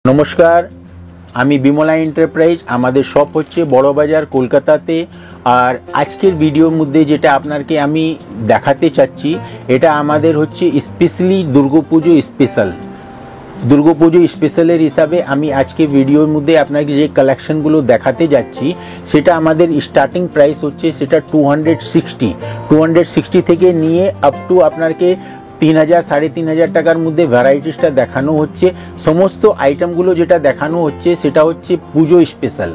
নমস্কার, আমি বিমলা এন্টারপ্রাইজ। আমাদের শপ হচ্ছে বড়বাজার কলকাতাতে। আর আজকের ভিডিওর মধ্যে যেটা আপনাকে আমি দেখাতে চাচ্ছি, এটা আমাদের হচ্ছে স্পেশালি দুর্গাপুজো স্পেশালের হিসাবে আমি আজকে ভিডিওর মধ্যে আপনাকে যে কালেকশনগুলো দেখাতে যাচ্ছি, সেটা আমাদের স্টার্টিং প্রাইস হচ্ছে সেটা 260 থেকে নিয়ে আপ টু আপনাকে 3000 3500 টাকার মধ্যে ভ্যারাইটিসটা দেখানো হচ্ছে। সমস্ত আইটেমগুলো যেটা দেখানো হচ্ছে সেটা হচ্ছে পুজো স্পেশাল।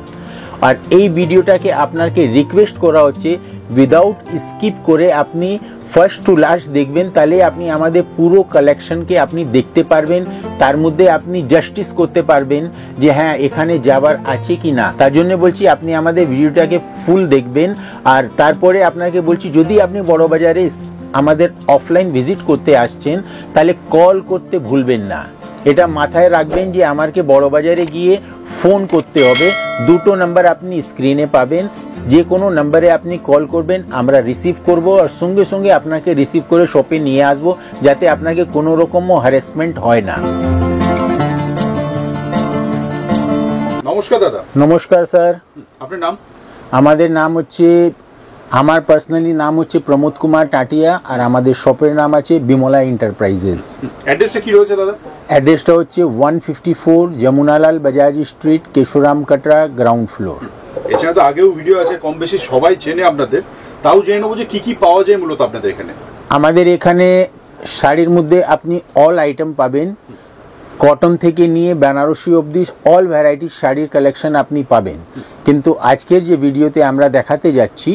আর এই ভিডিওটাকে আপনাকে রিকোয়েস্ট করা হচ্ছে উইদাউট স্কিপ করে আপনি ফার্স্ট টু লাস্ট দেখবেন, তাহলে আপনি আমাদের পুরো কালেকশনকে আপনি দেখতে পারবেন, তার মধ্যে আপনি জাস্টিস করতে পারবেন যে হ্যাঁ এখানে যাবার আছে কি না। তার জন্য বলছি আপনি আমাদের ভিডিওটাকে ফুল দেখবেন। আর তারপরে আপনাকে বলছি, যদি আপনি বড়বাজারে আমাদের অফলাইন ভিজিট করতে আসছেন তাহলে কল করতে ভুলবেন না। এটা মাথায় রাখবেন যে আমাকে বড়বাজারে গিয়ে ফোন করতে হবে। দুটো নাম্বার আপনি স্ক্রিনে পাবেন, যে কোনো নাম্বারে আপনি কল করবেন, আমরা রিসিভ করব আর সঙ্গে সঙ্গে আপনাকে রিসিভ করে শপে নিয়ে আসবো, যাতে আপনাকে কোনো রকমও হ্যারাসমেন্ট হয় না। নমস্কার দাদা। নমস্কার স্যার। আপনার নাম? আমাদের নাম হচ্ছে, আমার পার্সোনালি নাম হচ্ছে প্রমোদ কুমার টাটিয়া, আর আমাদের শপের নাম আছে বিমলা এন্টারপ্রাইজেস। অ্যাড্রেসটা কি রয়েছে দাদা? অ্যাড্রেসটা হচ্ছে 154 Jamunalal Bajaj street, Keshoram Katra, ground floor. এছাড়া তো আগেও ভিডিও আছে, কম বেশি সবাই চেনে আপনাদের, তাও জেনে নেবো যে কি কি পাওয়া যায় মূলত আপনাদের এখানে। আমাদের এখানে শাড়ির মধ্যে আপনি অল আইটেম পাবেন, কটন থেকে নিয়ে বেনারসি অবধি অল ভ্যারাইটির শাড়ির কালেকশন আপনি পাবেন। কিন্তু আজকের যে ভিডিওতে আমরা দেখাতে যাচ্ছি,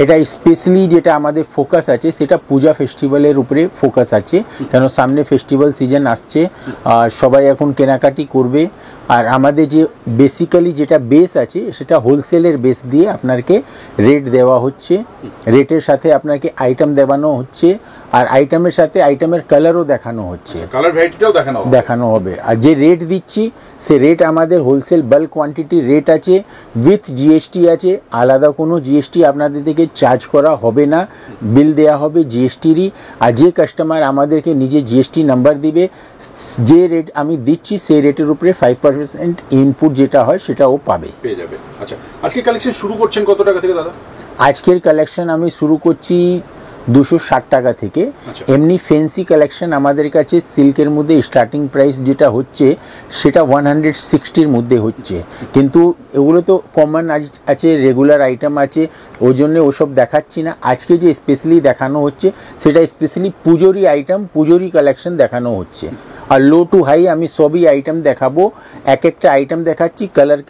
এটা স্পেশালি যেটা আমাদের ফোকাস আছে সেটা পূজা ফেস্টিভ্যালের উপরে ফোকাস আছে, কেন সামনে ফেস্টিভ্যাল সিজন আসছে আর সবাই এখন কেনাকাটি করবে। আর আমাদের যে বেসিক্যালি যেটা বেস আছে সেটা হোলসেলের বেস দিয়ে আপনাকে রেট দেওয়া হচ্ছে, রেটের সাথে আপনাকে আইটেম দেওয়ানো হচ্ছে, আর আইটেমের সাথে আইটেমের কালারও দেখানো হচ্ছে, কালার ভ্যারাইটিটাও দেখানো হবে। আর যে রেট দিচ্ছি সে রেট আমাদের হোলসেল বাল্ক কোয়ান্টিটি রেট আছে, উইথ জিএসটি আছে। আলাদা কোনো জিএসটি আপনাদের থেকে চার্জ করা হবে না, বিল দেওয়া হবে জিএসটিরই। আর যে কাস্টমার আমাদেরকে নিজে জিএসটি নাম্বার দিবে, যে রেট আমি দিচ্ছি সেই রেটের উপরে 5% ইনপুট যেটা হয় সেটা ও পেয়ে যাবে। আচ্ছা, আজকে কালেকশন শুরু করছেন কত টাকা থেকে দাদা? আজকের কালেকশন আমি শুরু করছি 260 টাকা থেকে। এমনি ফ্যান্সি কালেকশন আমাদের কাছে সিল্কের মধ্যে স্টার্টিং প্রাইস যেটা হচ্ছে সেটা 160-র মধ্যে হচ্ছে, কিন্তু এগুলো তো কমন আছে, রেগুলার আইটেম আছে, ওই জন্য ওসব দেখাচ্ছি না। আজকে যে স্পেশালি দেখানো হচ্ছে সেটা স্পেশালি পুজোরি আইটেম, পুজোরি কালেকশন দেখানো হচ্ছে। আর লো টু হাই আমি সবই আইটেম দেখাবো, এক একটা আইটেম দেখাচ্ছি কালার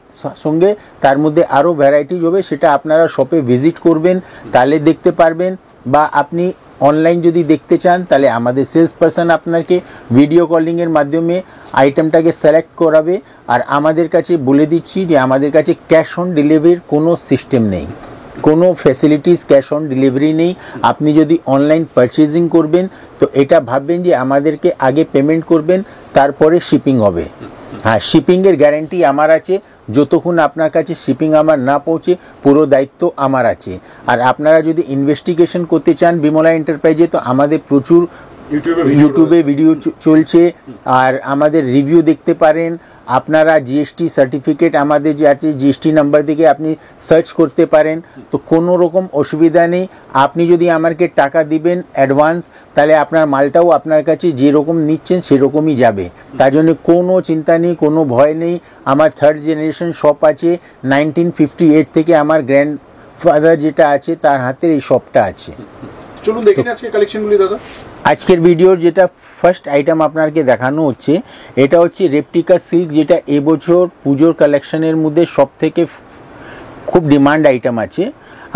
সঙ্গে, তার মধ্যে আরও ভ্যারাইটিজ হবে, সেটা আপনারা শপে ভিজিট করবেন তাহলে দেখতে পারবেন। বা আপনি অনলাইন যদি দেখতে চান তাহলে আমাদের সেলস পারসন আপনাকে ভিডিও কলিংয়ের মাধ্যমে আইটেমটাকে সিলেক্ট করাবে। আর আমাদের কাছে বলে দিচ্ছি যে আমাদের কাছে ক্যাশ অন ডেলিভারির কোনো সিস্টেম নেই, কোনো ফ্যাসিলিটিস ক্যাশ অন ডেলিভারি নেই। আপনি যদি অনলাইন পারচেজিং করবেন তো এটা ভাববেন যে আমাদেরকে আগে পেমেন্ট করবেন, তারপরে শিপিং হবে। হ্যাঁ, শিপিংয়ের গ্যারেন্টি আমার আছে, যতক্ষণ আপনার কাছে শিপিং আমার না পৌঁছে পুরো দায়িত্ব আমার আছে। আর আপনারা যদি ইনভেস্টিগেশন করতে চান বিমলা এন্টারপ্রাইজে, তো আমাদের প্রচুর ইউটিউবে ভিডিও চলছে, আর আমাদের রিভিউ দেখতে পারেন। আপনারা জিএসটি সার্টিফিকেট আমাদের যে আছে, জিএসটি নাম্বার দিকে আপনি সার্চ করতে পারেন, তো কোনো রকম অসুবিধা নেই। আপনি যদি আমাকে টাকা দিবেন অ্যাডভান্স, তাহলে আপনার মালটাও আপনার কাছে যেরকম নিচ্ছেন সেরকমই যাবে, তার জন্য কোনো চিন্তা নেই, কোনো ভয় নেই। আমার 3rd জেনারেশন শপ আছে, 1958 থেকে আমার গ্র্যান্ডফাদার যেটা আছে তার হাতের এই শপটা আছে। চলুন দেখে নিই আজকের কালেকশনগুলি দাদা। আজকের ভিডিওর যেটা ফার্স্ট আইটেম আপনাকে দেখানো হচ্ছে, এটা হচ্ছে রেপ্টিকা সিল্ক, যেটা এবছর পুজোর কালেকশনের মধ্যে সব থেকে খুব ডিমান্ড আইটেম আছে।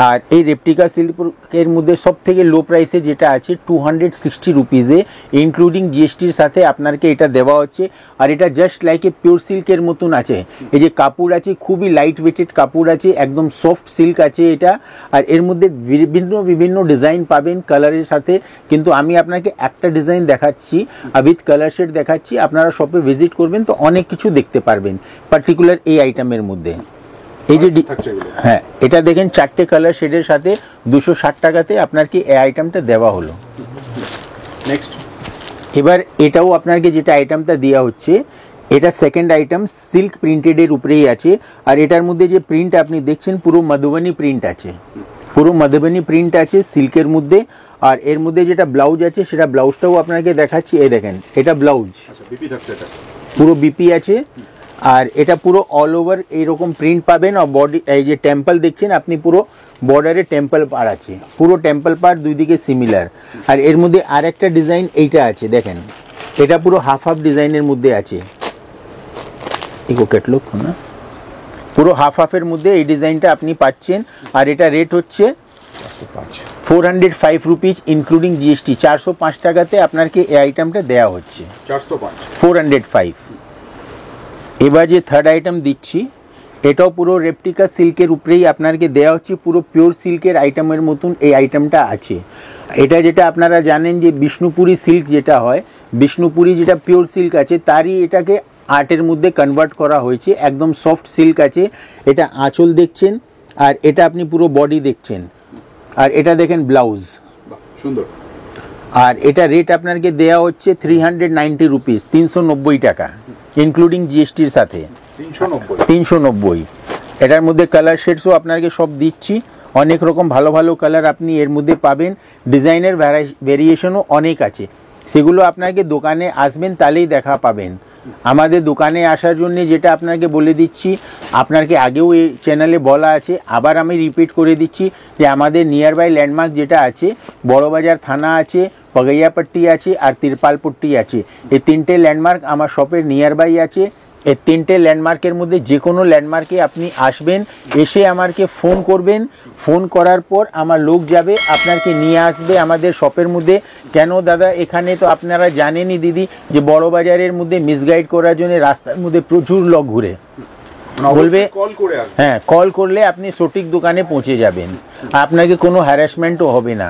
আর এই রেপ্টিকা সিল্কের মধ্যে সব থেকে লো প্রাইসে যেটা আছে 260 রুপিজে, ইনক্লুডিং জিএসটির সাথে আপনাকে এটা দেওয়া হচ্ছে। আর এটা জাস্ট লাইক এ পিওর সিল্কের মতন আছে, এই যে কাপড় আছে খুবই লাইট ওয়েটেড কাপড় আছে, একদম সফট সিল্ক আছে এটা। আর এর মধ্যে বিভিন্ন ডিজাইন পাবেন কালারের সাথে, কিন্তু আমি আপনাকে একটা ডিজাইন দেখাচ্ছি উইথ কালার শেড দেখাচ্ছি। আপনারা শপে ভিজিট করবেন তো অনেক কিছু দেখতে পারবেন পার্টিকুলার এই আইটেমের মধ্যে। এই যে হ্যাঁ, এটা দেখেন 4টে কালার শেডের সাথে 260 টাকাতে আপনাকে এই আইটেমটা দেওয়া হলো। নেক্সট, এবার এটাও আপনাকে যেটা আইটেমটা দেওয়া হচ্ছে এটা সেকেন্ড আইটেম, সিল্ক প্রিন্টেডের উপরেই আছে। আর এটার মধ্যে যে প্রিন্ট আপনি দেখছেন পুরো মধুবনী প্রিন্ট আছে, পুরো মধুবনী প্রিন্ট আছে সিল্কের মধ্যে। আর এর মধ্যে যেটা ব্লাউজ আছে সেটা ব্লাউজটাও আপনাকে দেখাচ্ছি, এই দেখেন এটা ব্লাউজ, আচ্ছা বিপি থাকছে এটা, পুরো বিপি আছে। আর এটা পুরো অল ওভার এইরকম প্রিন্ট পাবেন। আর বডি এই যে টেম্পল দেখছেন আপনি, পুরো বর্ডারে টেম্পল পার আছে, পুরো টেম্পল পার দুই দিকে সিমিলার। আর এর মধ্যে আর একটা ডিজাইন এইটা আছে দেখেন, এটা পুরো হাফ হাফ ডিজাইনের মধ্যে আছে, ইকো ক্যাটলগ না, পুরো হাফ হাফের মধ্যে এই ডিজাইনটা আপনি পাচ্ছেন। আর এটা রেট হচ্ছে 405 রুপিজ ইনক্লুডিং জিএসটি। 405 টাকাতে আপনাকে এই আইটেমটা দেওয়া হচ্ছে, 405। এবার যে থার্ড আইটেম দিচ্ছি এটাও পুরো রেপ্টিকা সিল্কের উপরেই আপনাকে দেওয়া হচ্ছে, পুরো পিওর সিল্কের আইটেমের মতন এই আইটেমটা আছে। এটা যেটা আপনারা জানেন যে বিষ্ণুপুরি সিল্ক যেটা হয়, বিষ্ণুপুরি যেটা পিওর সিল্ক আছে তারই এটাকে আর্টের মধ্যে কনভার্ট করা হয়েছে, একদম সফট সিল্ক আছে। এটা আঁচল দেখছেন আর এটা আপনি পুরো বডি দেখছেন। আর এটা দেখেন ব্লাউজ, সুন্দর। আর এটা রেট আপনাকে দেওয়া হচ্ছে 390 রুপিস, 390 টাকা ইনক্লুডিং জিএসটির সাথে, 390। এটার মধ্যে কালার শেডসও আপনাকে সব দিচ্ছি, অনেক রকম ভালো ভালো কালার আপনি এর মধ্যে পাবেন। ডিজাইনের ভ্যারিয়েশনও অনেক আছে, সেগুলো আপনাকে দোকানে আসবেন তাহলেই দেখা পাবেন। আমাদের দোকানে আসার জন্য যেটা আপনাকে বলে দিচ্ছি, আপনাকে আগেও এই চ্যানেলে বলা আছে, আবার আমি রিপিট করে দিচ্ছি যে আমাদের নিয়ার বাই ল্যান্ডমার্ক যেটা আছে, বড়বাজার থানা আছে, পগাইয়াপট্টি আছে আর তিরপালপট্টি আছে। এই তিনটে ল্যান্ডমার্ক আমার শপের নিয়ার বাই আছে। এই তিনটে ল্যান্ডমার্কের মধ্যে যে কোনো ল্যান্ডমার্কে আপনি আসবেন, এসে আমাকে ফোন করবেন, ফোন করার পর আমার লোক যাবে আপনাকে নিয়ে আসবে আমাদের শপের মধ্যে। কেন দাদা, এখানে তো আপনারা জানেনই দিদি যে বড়বাজারের মধ্যে মিসগাইড করার জন্য রাস্তার মধ্যে প্রচুর লোক ঘুরে, বলবে হ্যাঁ কল করলে আপনি সঠিক দোকানে পৌঁছে যাবেন, আপনাকে কোনো হ্যারাসমেন্টও হবে না।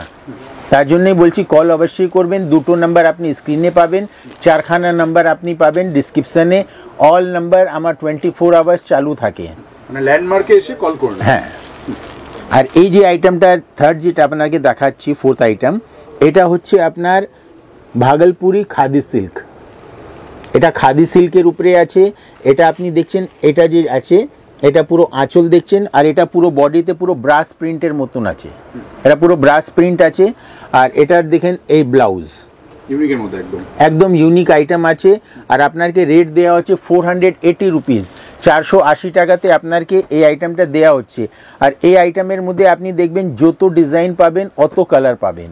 তার জন্যই বলছি কল অবশ্যই করবেন। দুটো নাম্বার আপনি স্ক্রিনে পাবেন, চারখানা নাম্বার আপনি পাবেন ডিসক্রিপশনে। অল নাম্বার আমার 24 আওয়ার্স চালু থাকে, মানে ল্যান্ডমার্কে এসে কল করুন। হ্যাঁ। আর এই যে আইটেমটা থার্ড যেটা আপনাকে দেখাচ্ছি, ফোর্থ আইটেম, এটা হচ্ছে আপনার ভাগলপুরি খাদি সিল্ক। এটা খাদি সিল্কের উপরে আছে। এটা আপনি দেখছেন, এটা যে আছে এটা পুরো আঁচল দেখছেন, আর এটা পুরো বডিতে পুরো ব্রাশ প্রিন্টের মতন আছে, এটা পুরো ব্রাশ প্রিন্ট আছে। আর এটার দেখেন এই ব্লাউজ ইউনিকের মধ্যে একদম ইউনিক আইটেম আছে। আর আপনাকে রেট দেওয়া হচ্ছে 480 রুপিস, 480 টাকাতে আপনাকে এই আইটেমটা দেওয়া হচ্ছে। আর এই আইটেমের মধ্যে আপনি দেখবেন যত ডিজাইন পাবেন অত কালার পাবেন,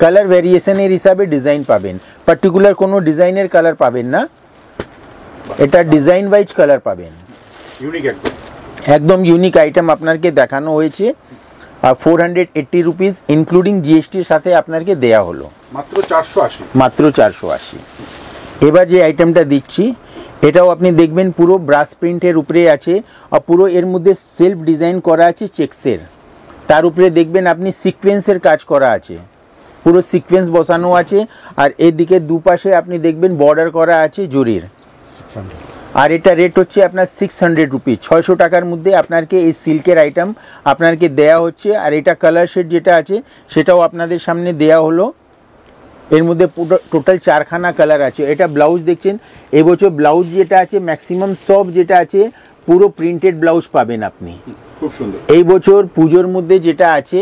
কালার ভ্যারিয়েশনের হিসাবে ডিজাইন পাবেন, পার্টিকুলার কোনো ডিজাইনের কালার পাবেন না, এটা ডিজাইন ওয়াইজ কালার পাবেন। ইউনিক একদম ইউনিক আইটেম আপনাকে দেখানো হয়েছে। আর 480 রুপিস ইনক্লুডিং জিএসটির সাথে আপনাকে দেয়া হলো মাত্র 480, মাত্র 480। এবার যে আইটেমটা দিচ্ছি এটাও আপনি দেখবেন পুরো ব্রাশ প্রিন্টের উপরে আছে, আর পুরো এর মধ্যে সেলফ ডিজাইন করা আছে চেক্সের, তার উপরে দেখবেন আপনি সিকোয়েন্সের কাজ করা আছে, পুরো সিকোয়েন্স বসানো আছে। আর এদিকে দুপাশে আপনি দেখবেন বর্ডার করা আছে জরির। আর এটা রেট হচ্ছে আপনার 600 রুপিস, 600 টাকার মধ্যে আপনাকে এই সিল্কের আইটেম আপনাকে দেয়া হচ্ছে। আর এটা কালার শেড যেটা আছে সেটাও আপনাদের সামনে দেয়া হলো। এর মধ্যে টোটাল 4খানা কালার আছে। এটা ব্লাউজ দেখছেন, এবছর ব্লাউজ যেটা আছে ম্যাক্সিমাম সব যেটা আছে পুরো প্রিন্টেড ব্লাউজ পাবেন আপনি, খুব সুন্দর। এই বছর পুজোর মধ্যে যেটা আছে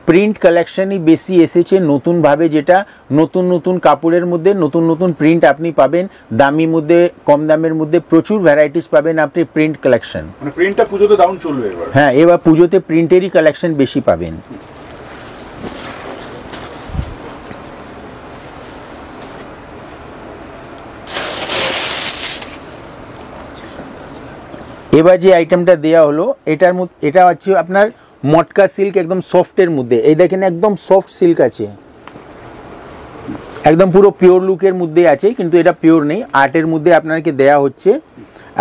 প্রিন্ট কালেকশনই বেশি এসেছে নতুনভাবে, যেটা নতুন নতুন কাপড়ের মধ্যে নতুন নতুন প্রিন্ট আপনি পাবেন, দামি মধ্যে কম দামের মধ্যে প্রচুর ভ্যারাইটিস পাবেন আপনি প্রিন্ট কালেকশন। মানে প্রিন্টটা পুজোতে দারুণ চলবে এবার। হ্যাঁ, এবার পুজোতে প্রিন্টেরই কালেকশন বেশি পাবেন। এবার যে আইটেমটা দেয়া হলো এটা হচ্ছে আপনার মটকা সিল্ক, একদম সফটের মধ্যে। এই দেখেন একদম সফট সিল্ক আছে, একদম পুরো পিওর লুকের মধ্যে আছে, কিন্তু এটা পিওর নেই, আর্টের মধ্যে আপনাকে দেয়া হচ্ছে।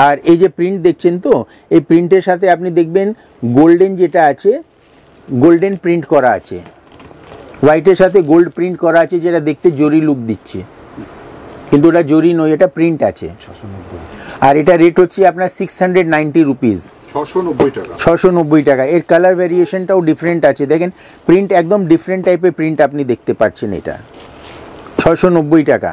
আর এই যে প্রিন্ট দেখছেন তো, এই প্রিন্টের সাথে আপনি দেখবেন গোল্ডেন যেটা আছে, গোল্ডেন প্রিন্ট করা আছে, হোয়াইটের সাথে গোল্ড প্রিন্ট করা আছে, যেটা দেখতে জরি লুক দিচ্ছে, কিন্তু ওটা জরি নয়, এটা প্রিন্ট আছে। আর এটা রেট হচ্ছে আপনার 690 রুপিস, 690 টাকা। এর কালার ভ্যারিয়েশনটাও ডিফারেন্ট আছে, দেখেন প্রিন্ট একদম ডিফারেন্ট টাইপের প্রিন্ট আপনি দেখতে পাচ্ছেন। এটা 690 টাকা।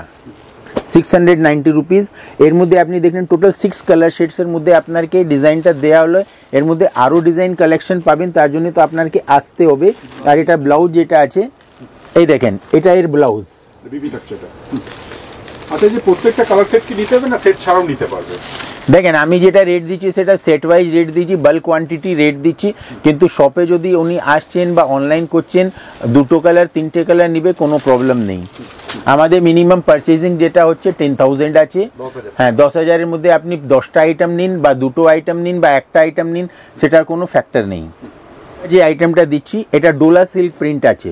690 রুপিস। এর মধ্যে আপনি দেখলেন টোটাল 6 কালার শেডসের মধ্যে আপনাকে ডিজাইনটা দেওয়া হলো। এর মধ্যে আরও ডিজাইন কালেকশন পাবেন, তার জন্য তো আপনাকে আসতে হবে। আর এটা ব্লাউজ যেটা আছে এই দেখেন, এটা এর ব্লাউজ। বিবি থাকছে এটা। আচ্ছা, যে প্রত্যেকটা কালার সেট কি নিতে হবে না সেট ছাড়াও নিতে পারবে? দেখেন আমি যেটা রেট দিচ্ছি সেটা সেট ওয়াইজ রেট দিচ্ছি, বাল্ক কোয়ান্টিটি রেট দিচ্ছি। কিন্তু শপে যদি উনি আসছেন বা অনলাইন করছেন, দুটো কালার 3টে কালার নিবে, কোনো প্রবলেম নেই। আমাদের মিনিমাম পারচেজিং যেটা হচ্ছে 10,000 আছে। হ্যাঁ, 10,000-এর মধ্যে আপনি 10টা আইটেম নিন বা দুটো আইটেম নিন বা একটা আইটেম নিন, সেটার কোনো ফ্যাক্টর নেই। যে আইটেমটা দিচ্ছি এটা ডোলা সিল্ক প্রিন্ট আছে।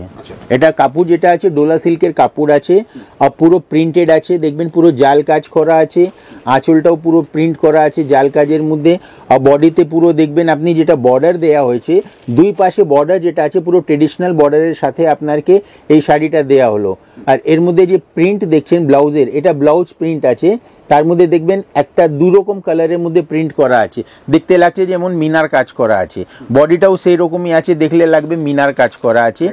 এটা কাপড় যেটা আছে ডোলা সিল্কের কাপড় আছে, আর পুরো প্রিন্টেড আছে। দেখবেন পুরো জাল কাজ করা আছে, আঁচলটাও পুরো প্রিন্ট করা আছে জাল কাজের মধ্যে। আর বডিতে পুরো দেখবেন আপনি যেটা বর্ডার দেয়া হয়েছে, দুই পাশে বর্ডার যেটা আছে পুরো ট্রেডিশনাল বর্ডারের সাথে আপনাকে এই শাড়িটা দেয়া হলো। আর এর মধ্যে যে প্রিন্ট দেখছেন ব্লাউজের, এটা ব্লাউজ প্রিন্ট আছে। তার মধ্যে দেখবেন একটা দুরকম কালারের মধ্যে প্রিন্ট করা আছে, দেখতে লাগছে যেমন মিনার কাজ করা আছে। বডিটাও সেই রকমই আছে, দেখলে লাগবে মিনার কাজ করা আছে,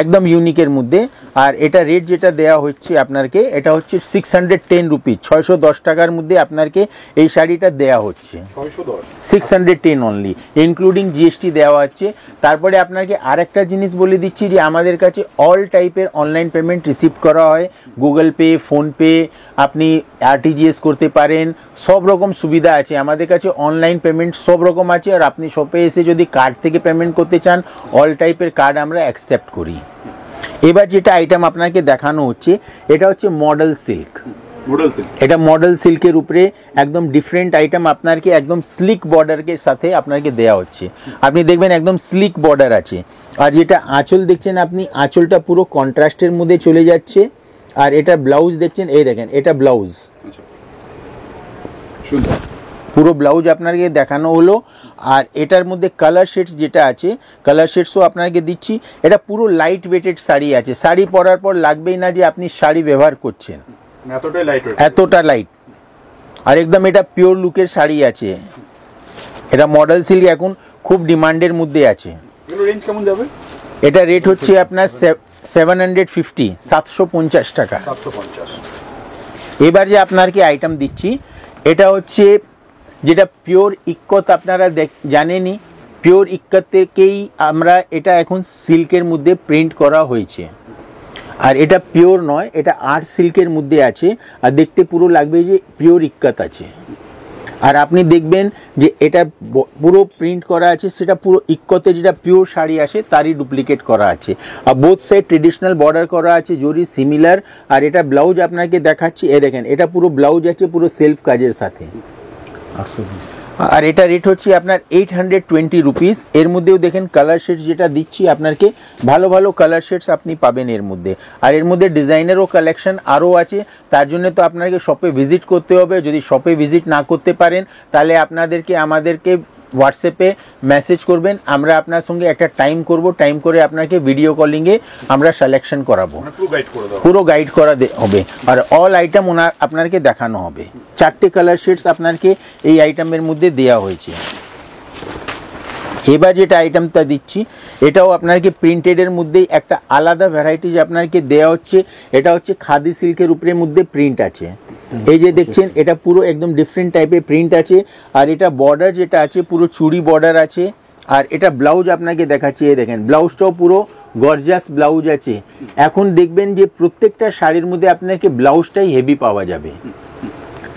একদম ইউনিকের মধ্যে। আর এটা রেট যেটা দেওয়া হচ্ছে আপনাকে, এটা হচ্ছে 610 রুপিস, 610 টাকার মধ্যে আপনাকে এই শাড়িটা দেওয়া হচ্ছে। 610 অনলি, ইনক্লুডিং জিএসটি দেওয়া হচ্ছে। তারপরে আপনাকে আরেকটা জিনিস বলে দিচ্ছি যে আমাদের কাছে অল টাইপের অনলাইন পেমেন্ট রিসিভ করা হয়। গুগল পে, ফোনপে, আপনি আরটিজিএস করতে পারেন, সব রকম সুবিধা আছে আমাদের কাছে। অনলাইন পেমেন্ট সব রকম আছে। আর আপনি শপে এসে যদি কার্ড থেকে পেমেন্ট করতে চান, অল টাইপের কার্ড আমরা অ্যাকসেপ্ট করি। এবার যেটা আইটেম আপনাকে দেখানো হচ্ছে, এটা হচ্ছে মডেল সিল্ক। এটা মডেল সিল্কের উপরে একদম ডিফারেন্ট আইটেম আপনাকে, একদম স্লিক বর্ডারের সাথে আপনাকে দেওয়া হচ্ছে। আপনি দেখবেন একদম স্লিক বর্ডার আছে। আর যেটা আঁচল দেখছেন আপনি, আঁচলটা পুরো কন্ট্রাস্টের মধ্যে চলে যাচ্ছে। আর এটা ব্লাউজ দেখছেন, এই দেখেন এটা ব্লাউজ, পুরো ব্লাউজ আপনাকে দেখানো হলো। আর এটার মধ্যে কালার শেডস যেটা আছে, কালার শেডসও আপনাকে দিচ্ছি। এটা পুরো লাইট ওয়েটেড শাড়ি আছে, শাড়ি পরার পর লাগবেই না যে আপনি শাড়ি ব্যবহার করছেন, এতটা লাইট। আর একদম এটা পিওর লুকের শাড়ি আছে। এটা মডেল সিল্ক এখন খুব ডিমান্ডের মধ্যে আছে। রেঞ্জ কেমন যাবে? এটা রেট হচ্ছে আপনার 750, 750 টাকা। এবার যে আপনাকে আইটেম দিচ্ছি, এটা হচ্ছে যেটা পিওর ইক্কত, আপনারা জানেনই পিওর ইক্কত থেকেই আমরা এটা এখন সিল্কের মধ্যে প্রিন্ট করা হয়েছে। আর এটা পিওর নয়, এটা আর্ট সিল্কের মধ্যে আছে। আর দেখতে পুরো লাগবে যে পিওর ইক্কত আছে। আর আপনি দেখবেন যে এটা পুরো প্রিন্ট করা আছে, সেটা পুরো ইক্কতে যেটা পিওর শাড়ি আসে তারই ডুপ্লিকেট করা আছে। আর বোথ সাইড ট্রেডিশনাল বর্ডার করা আছে, জরি সিমিলার। আর এটা ব্লাউজ আপনাকে দেখাচ্ছি, এ দেখেন এটা পুরো ব্লাউজ আছে পুরো সেলফ কাজের সাথে। আর এটা রেট হচ্ছে আপনার 820 রুপিস। এর মধ্যেও দেখেন কালার শেডস যেটা দিচ্ছি আপনাকে, ভালো ভালো কালার শেডস আপনি পাবেন এর মধ্যে। আর এর মধ্যে ডিজাইনেরও কালেকশন আরও আছে, তার জন্য তো আপনাকে শপে ভিজিট করতে হবে। যদি শপে ভিজিট না করতে পারেন, তাহলে আমাদেরকে হোয়াটসঅ্যাপে মেসেজ করবেন, আমরা আপনার সঙ্গে একটা টাইম করব, টাইম করে আপনাকে ভিডিও কলিংয়ে আমরা সিলেকশন করাবো, পুরো গাইড করা হবে। আর অল আইটেম আপনাকে দেখানো হবে। 4টে কালার শেডস আপনাকে এই আইটেমের মধ্যে দেওয়া হয়েছে। এবার যেটা আইটেমটা দিচ্ছি, এটাও আপনাকে প্রিন্টেডের মধ্যেই একটা আলাদা ভ্যারাইটিজ আপনাকে দেওয়া হচ্ছে। এটা হচ্ছে খাদি সিল্কের উপরে মধ্যে প্রিন্ট আছে। এই যে দেখছেন এটা পুরো একদম ডিফারেন্ট টাইপের প্রিন্ট আছে। আর এটা বর্ডার যেটা আছে পুরো চুড়ি বর্ডার আছে। আর এটা ব্লাউজ আপনাকে দেখাচ্ছি, এই দেখেন ব্লাউজটাও পুরো গর্জাস ব্লাউজ আছে। এখন দেখবেন যে প্রত্যেকটা শাড়ির মধ্যে আপনাকে ব্লাউজটাই হেভি পাওয়া যাবে।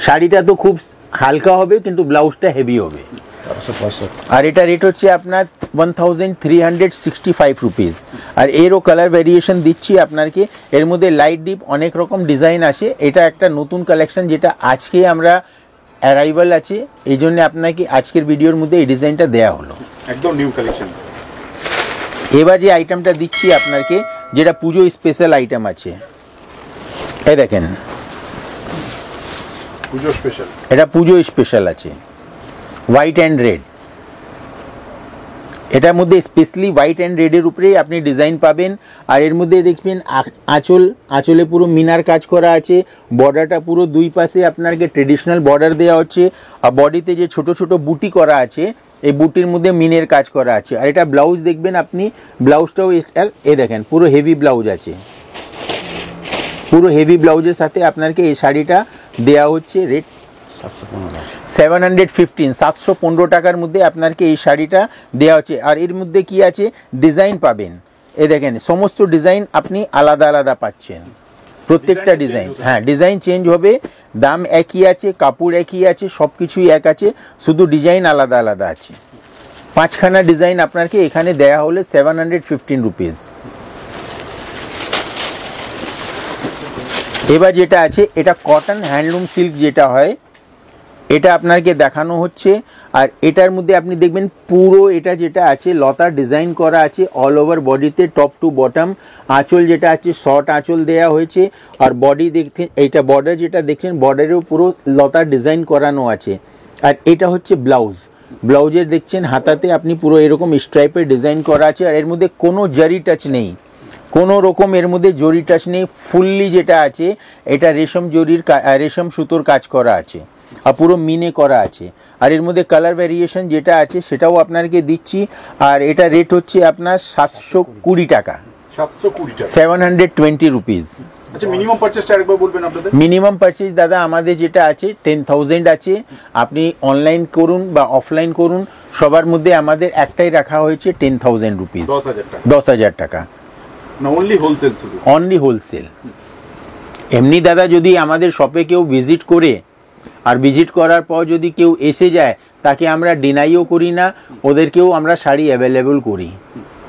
শাড়িটা তো খুব হালকা হবে, কিন্তু ব্লাউজটা হেভি হবে। আর এটা রেট হচ্ছে আপনার 1365 রুপিস। আর এরও কালার ভ্যারিয়েশন দিচ্ছি আপনাকে। এর মধ্যে লাইট ডিপ অনেক রকম ডিজাইন আছে। এটা একটা নতুন কালেকশন যেটা আজকে আমরা অ্যারাইভাল আছে, এই জন্য আপনাকে আজকের ভিডিওর মধ্যে এই ডিজাইনটা দেওয়া হলো, একদম নিউ কালেকশন। এবার যে আইটেমটা দিচ্ছি আপনাকে, যেটা পুজো স্পেশাল আইটেম আছে, এই দেখেন পুজো স্পেশাল, এটা পুজো স্পেশাল আছে, হোয়াইট অ্যান্ড রেড। এটার মধ্যে স্পেশালি হোয়াইট অ্যান্ড রেডের উপরেই আপনি ডিজাইন পাবেন। আর এর মধ্যে দেখবেন আঁচলে পুরো মিনার কাজ করা আছে। বর্ডারটা পুরো দুই পাশে আপনাকে ট্রেডিশনাল বর্ডার দেওয়া হচ্ছে। আর বডিতে যে ছোট ছোট বুটি করা আছে, এই বুটির মধ্যে মিনের কাজ করা আছে। আর এটা ব্লাউজ দেখবেন আপনি, ব্লাউজটাও এ দেখেন পুরো হেভি ব্লাউজ আছে। পুরো হেভি ব্লাউজের সাথে আপনাকে এই শাড়িটা দেওয়া হচ্ছে রেট 715 715 টাকার মধ্যে আপনাকে এই শাড়িটা দেওয়া হচ্ছে। আর এর মধ্যে কি আছে, ডিজাইন পাবেন, এ দেখেন সমস্ত ডিজাইন আপনি আলাদা আলাদা পাচ্ছেন, প্রত্যেকটা ডিজাইন, হ্যাঁ ডিজাইন চেঞ্জ হবে, দাম একই আছে, কাপড় একই আছে, সব কিছুই এক আছে, শুধু ডিজাইন আলাদা আলাদা আছে। 5খানা ডিজাইন আপনাকে এখানে দেয়া হলে 715 রুপিস। এবার যেটা আছে এটা কটন হ্যান্ডলুম সিল্ক যেটা হয়, এটা আপনাকে দেখানো হচ্ছে। আর এটার মধ্যে আপনি দেখবেন পুরো এটা যেটা আছে লতার ডিজাইন করা আছে অল ওভার বডিতে, টপ টু বটম। আঁচল যেটা আছে শর্ট আঁচল দেয়া হয়েছে, আর বডি দেখতে এইটা বর্ডার যেটা দেখছেন বর্ডারেও পুরো লতার ডিজাইন করানো আছে। আর এটা হচ্ছে ব্লাউজ, ব্লাউজের দেখছেন হাতাতে আপনি পুরো এরকম স্ট্রাইপের ডিজাইন করা আছে। আর এর মধ্যে কোনো জারি টাচ নেই, কোনো রকম এর মধ্যে জরি টাচ নেই, ফুললি যেটা আছে এটা রেশম জরির রেশম সুতোর কাজ করা আছে, আর পুরো মিনে করা আছে। আর এর মধ্যে কালার ভ্যারিয়েশন যেটা আছে সেটাও আপনাকে দিচ্ছি। আর এটা রেট হচ্ছে আপনার 720 টাকা, 720 টাকা, 720 রুপিস। আচ্ছা মিনিমাম পারচেজটা আরেকবার বলবেন আপনাদের। মিনিমাম পারচেজ দাদা আমাদের যেটা আছে 10,000 আছে, আপনি অনলাইন করুন বা অফলাইন করুন, সবার মধ্যে আমাদের একটাই রাখা হয়েছে 10,000 রুপিস, 10,000 টাকা, না অনলি হোলসেল, শুধু অনলি হোলসেল। এমনি দাদা যদি আমাদের শপে কেউ ভিজিট করে, আর ভিজিট করার পর যদি কেউ এসে যায় তাকে আমরা ডিনাইও করি না, ওদেরকেও আমরা শাড়ি অ্যাভেলেবল করি।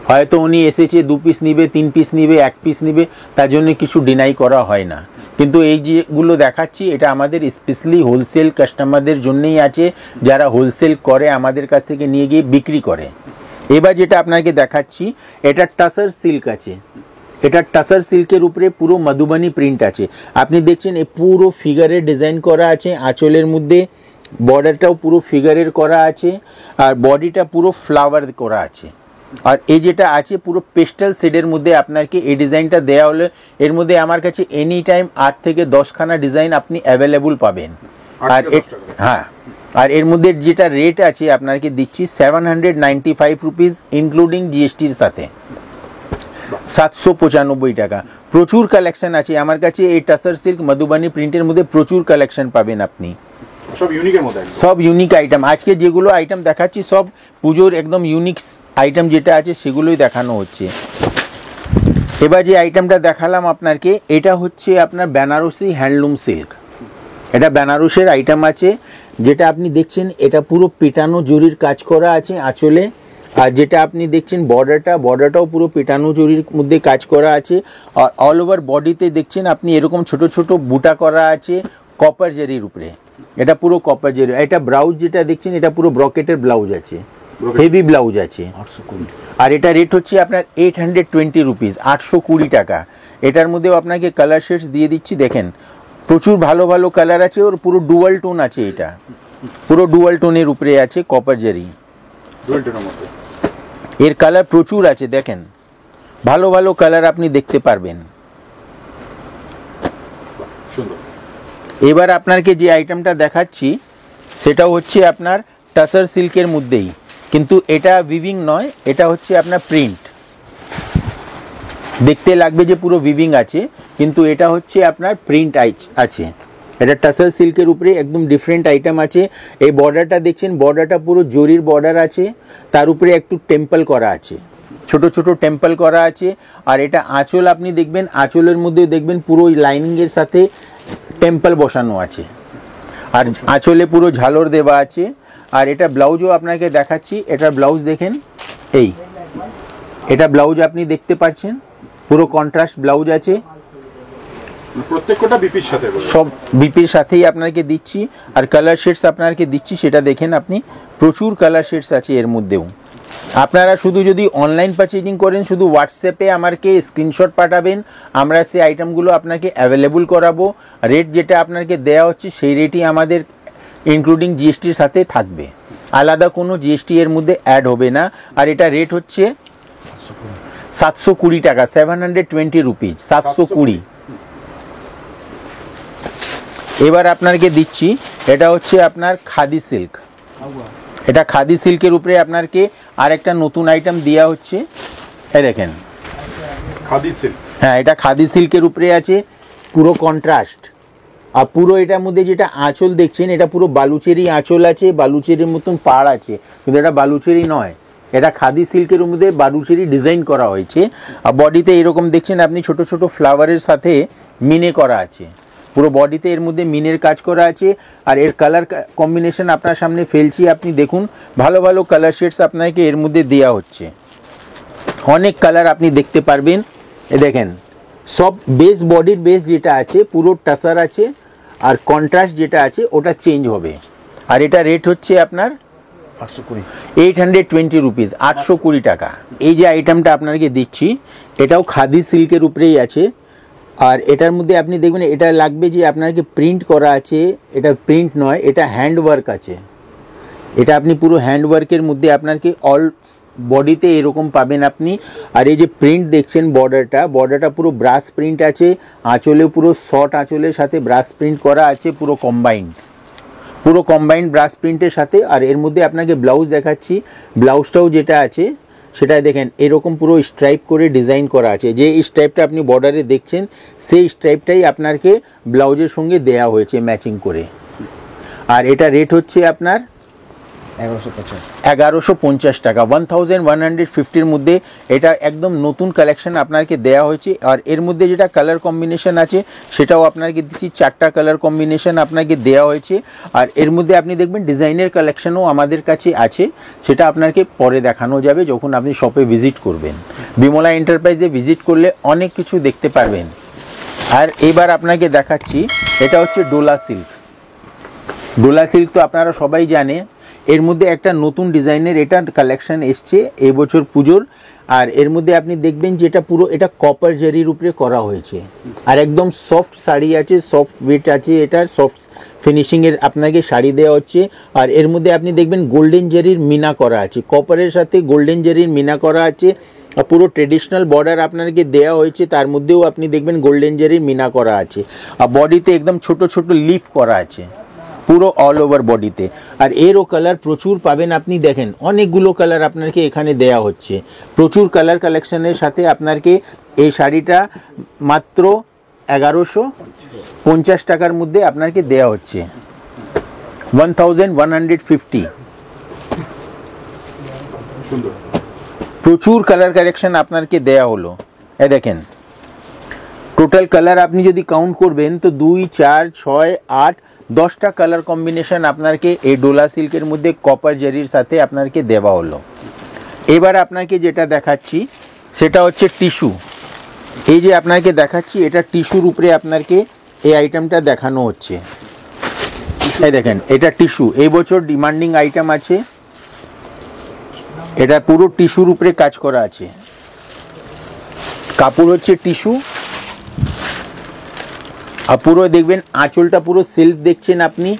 হয়তো উনি এসেছে 2 পিস নিবে, 3 পিস নিবে, 1 পিস নিবে, তার জন্য কিছু ডিনাই করা হয় না। কিন্তু এই যেগুলো দেখাচ্ছি এটা আমাদের স্পেশালি হোলসেল কাস্টমারদের জন্যই আছে, যারা হোলসেল করে আমাদের কাছ থেকে নিয়ে গিয়ে বিক্রি করে। এবার যেটা আপনাকে দেখাচ্ছি এটা টাসার সিল্ক আছে, এটা টাসার সিল্কের উপরে পুরো মধুবনী প্রিন্ট আছে। আপনি দেখছেন এই পুরো ফিগারের ডিজাইন করা আছে, আঁচলের মধ্যে বর্ডারটাও পুরো ফিগারের করা আছে, আর বডিটা পুরো ফ্লাওয়ার করা আছে। আর এই যেটা আছে পুরো পেস্টাল শেডের মধ্যে আপনাকে এই ডিজাইনটা দেওয়া হলে এর মধ্যে আমার কাছে এনি টাইম 8 থেকে 10খানা ডিজাইন আপনি অ্যাভেলেবল পাবেন। আর হ্যাঁ, আর এর মধ্যে যেটা রেট আছে আপনাকে দিচ্ছি 795 রুপিস ইনক্লুডিং জিএসটির সাথে, 795 টাকা। প্রচুর কালেকশন আছে আমার কাছে এই টাসার সিল্ক মধুবনী প্রিন্টের মধ্যে, প্রচুর কালেকশন পাবেন আপনি, সব ইউনিকের মধ্যে, সব ইউনিক আইটেম। আজকে যেগুলো আইটেম দেখাচ্ছি সব পুজোর একদম ইউনিক আইটেম যেটা আছে সেগুলোই দেখানো হচ্ছে। এবার যে আইটেমটা দেখালাম আপনাকে এটা হচ্ছে আপনার বেনারসি হ্যান্ডলুম সিল্ক, এটা বেনারসের আইটেম আছে। যেটা আপনি দেখছেন এটা পুরো পেটানো জরির কাজ করা আছে আঁচলে, আর যেটা আপনি দেখছেন বর্ডারটাও পুরো পেটানো জরির মধ্যে কাজ করা আছে। আর অল ওভার বডিতে দেখছেন আপনি এরকম ছোট ছোট বুটা করা আছে কপার জারির উপরে, এটা পুরো কপার জারি। এটা ব্লাউজ যেটা দেখছেন এটা পুরো ব্রকেটের ব্লাউজ আছে, হেভি ব্লাউজ আছে। আর এটা রেট হচ্ছে আপনার 820 রুপিস, 820 টাকা। এটার মধ্যেও আপনাকে কালার শেডস দিয়ে দিচ্ছি, দেখেন প্রচুর ভালো ভালো কালার আছে, ওর পুরো ডুয়াল টোন আছে, এটা পুরো ডুয়াল টোনের উপরে আছে কপার জারি, এর কালার প্রচুর আছে, দেখেন ভালো ভালো কালার আপনি দেখতে পারবেন। এবার আপনাকে যে আইটেমটা দেখাচ্ছি সেটাও হচ্ছে আপনার টাসার সিল্কের মধ্যেই, কিন্তু এটা উইভিং নয়, এটা হচ্ছে আপনার প্রিন্ট। দেখতে লাগবে যে পুরো উইভিং আছে, কিন্তু এটা হচ্ছে আপনার প্রিন্ট আছে। এটা টাসার সিল্কের উপরে একদম ডিফারেন্ট আইটেম আছে। এই বর্ডারটা দেখছেন, বর্ডারটা পুরো জরির বর্ডার আছে, তার উপরে একটু টেম্পল করা আছে, ছোট ছোট টেম্পল করা আছে। আর এটা আঁচল আপনি দেখবেন, আঁচলের মধ্যে দেখবেন পুরো লাইনিংয়ের সাথে টেম্পল বসানো আছে, আর আঁচলে পুরো ঝালর দেওয়া আছে। আর এটা ব্লাউজও আপনাকে দেখাচ্ছি, এটা ব্লাউজ দেখেন, এটা ব্লাউজ আপনি দেখতে পাচ্ছেন পুরো কন্ট্রাস্ট ব্লাউজ আছে, প্রত্যেকটা বিপির সাথে, সব বিপির সাথেই আপনাকে দিচ্ছি। আর কালার শেডস আপনাকে দিচ্ছি, সেটা দেখেন আপনি, প্রচুর কালার শেডস আছে এর মধ্যেও। আপনারা শুধু যদি অনলাইন পারচেজিং করেন শুধু হোয়াটসঅ্যাপে আমাকে স্ক্রিনশট পাঠাবেন, আমরা সেই আইটেমগুলো আপনাকে অ্যাভেলেবল করাবো। রেট যেটা আপনাকে দেওয়া হচ্ছে সেই রেটই আমাদের ইনক্লুডিং জিএসটির সাথে থাকবে, আলাদা কোনো জিএসটি এর মধ্যে অ্যাড হবে না। আর এটা রেট হচ্ছে 720 টাকা, 720 রুপিস, 720। এবার আপনাকে দিচ্ছি এটা হচ্ছে আপনার খাদি সিল্ক, এটা খাদি সিল্কের উপরে আপনাকে আরেকটা নতুন আইটেম দেওয়া হচ্ছে, এই দেখেন খাদি সিল্ক। হ্যাঁ, এটা খাদি সিল্কের উপরে আছে। পুরো কন্ট্রাস্ট। আর পুরো এটার মধ্যে যেটা আঁচল দেখছেন এটা পুরো বালুচেরি আঁচল আছে, বালুচেরির মতন পাড় আছে, কিন্তু এটা বালুচেরি নয়, এটা খাদি সিল্কের মধ্যে বালুচেরি ডিজাইন করা হয়েছে। আর বডিতে এরকম দেখছেন আপনি ছোট ছোট ফ্লাওয়ারের সাথে মিনে করা আছে, পুরো বডিতে এর মধ্যে মিনের কাজ করা আছে। আর এর কালার কম্বিনেশন আপনার সামনে ফেলছি, আপনি দেখুন ভালো ভালো কালার শেডস আপনাকে এর মধ্যে দেওয়া হচ্ছে, অনেক কালার আপনি দেখতে পারবেন। এ দেখেন সব বেস, বডির বেস যেটা আছে পুরো টাসার আছে, আর কন্ট্রাস্ট যেটা আছে ওটা চেঞ্জ হবে। আর এটা রেট হচ্ছে আপনার 820 রুপিস, 820 টাকা। এই যে আইটেমটা আপনাকে দিচ্ছি এটাও খাদি সিল্কের উপরেই আছে। আর এটার মধ্যে আপনি দেখবেন এটা লাগবে যে আপনাকে প্রিন্ট করা আছে, এটা প্রিন্ট নয়, এটা হ্যান্ড ওয়ার্ক আছে, এটা আপনি পুরো হ্যান্ড ওয়ার্কের মধ্যে আপনাকে অল বডিতে এরকম পাবেন আপনি। আর এই যে প্রিন্ট দেখছেন বর্ডারটা পুরো ব্রাশ প্রিন্ট আছে, আঁচলে পুরো শর্ট আঁচলের সাথে ব্রাশ প্রিন্ট করা আছে, পুরো কম্বাইন্ড ব্রাশ প্রিন্টের সাথে। আর এর মধ্যে আপনাকে ব্লাউজ দেখাচ্ছি, ব্লাউজটাও যেটা আছে সেটা দেখেন এরকম পুরো স্ট্রাইপ করে ডিজাইন করা আছে, যে স্ট্রাইপটা আপনি বর্ডারে দেখছেন সেই স্ট্রাইপটাই আপনাকে ব্লাউজের সঙ্গে দেয়া হয়েছে ম্যাচিং করে। আর এটা রেট হচ্ছে আপনার 1150 টাকা, 1150-র মধ্যে। এটা একদম নতুন কালেকশন আপনাকে দেয়া হয়েছে। আর এর মধ্যে যেটা কালার কম্বিনেশন আছে সেটাও আপনাকে দিচ্ছি, 4টা কালার কম্বিনেশন আপনাকে দেয়া হয়েছে। আর এর মধ্যে আপনি দেখবেন ডিজাইনের কালেকশনও আমাদের কাছে আছে, সেটা আপনাকে পরে দেখানো যাবে যখন আপনি শপে ভিজিট করবেন। বিমলা এন্টারপ্রাইজে ভিজিট করলে অনেক কিছু দেখতে পারবেন। আর এবার আপনাকে দেখাচ্ছি এটা হচ্ছে ডোলা সিল্ক তো আপনারা সবাই জানে। এর মধ্যে একটা নতুন ডিজাইনের এটা কালেকশন এসছে এবছর পুজোর। আর এর মধ্যে আপনি দেখবেন যে এটা পুরো এটা কপার জারির উপরে করা হয়েছে, আর একদম সফট শাড়ি আছে, সফট ওয়েট আছে, এটা সফট ফিনিশিংয়ের আপনাকে শাড়ি দেওয়া হচ্ছে। আর এর মধ্যে আপনি দেখবেন গোল্ডেন জারির মিনা করা আছে, কপারের সাথে গোল্ডেন জারির মিনা করা আছে। আর পুরো ট্রেডিশনাল বর্ডার আপনাকে দেওয়া হয়েছে, তার মধ্যেও আপনি দেখবেন গোল্ডেন জারির মিনা করা আছে। আর বডিতে একদম ছোট ছোট লিফ করা আছে পুরো অল ওভার বডিতে। আর এরও কালার প্রচুর পাবেন, আপনি দেখেন অনেকগুলো কালার আপনাকে এখানে দেয়া হচ্ছে, প্রচুর কালার কালেকশনের সাথে আপনাকে এই শাড়িটা মাত্র 1150 টাকার মধ্যে আপনাকে দেয়া হচ্ছে, 1150। প্রচুর কালার কালেকশন আপনাকে দেয়া হলো। এ দেখেন টোটাল কালার আপনি যদি কাউন্ট করবেন তো 2, 4, 6, 8, 10টা কালার কম্বিনেশন আপনাকে এই ডোলা সিল্কের মধ্যে কপার জারির সাথে আপনাকে দেওয়া হলো। এবার আপনাকে যেটা দেখাচ্ছি সেটা হচ্ছে টিস্যু। এই যে আপনাকে দেখাচ্ছি এটা টিস্যুর উপরে আপনাকে এই আইটেমটা দেখানো হচ্ছে। এই দেখেন এটা টিস্যু, এই বছর ডিমান্ডিং আইটেম আছে, এটা পুরো টিস্যুর উপরে কাজ করা আছে। কাপড় হচ্ছে টিস্যু, আর পুরো দেখবেন আঁচলটা পুরো সেলফ দেখছেন আপনি।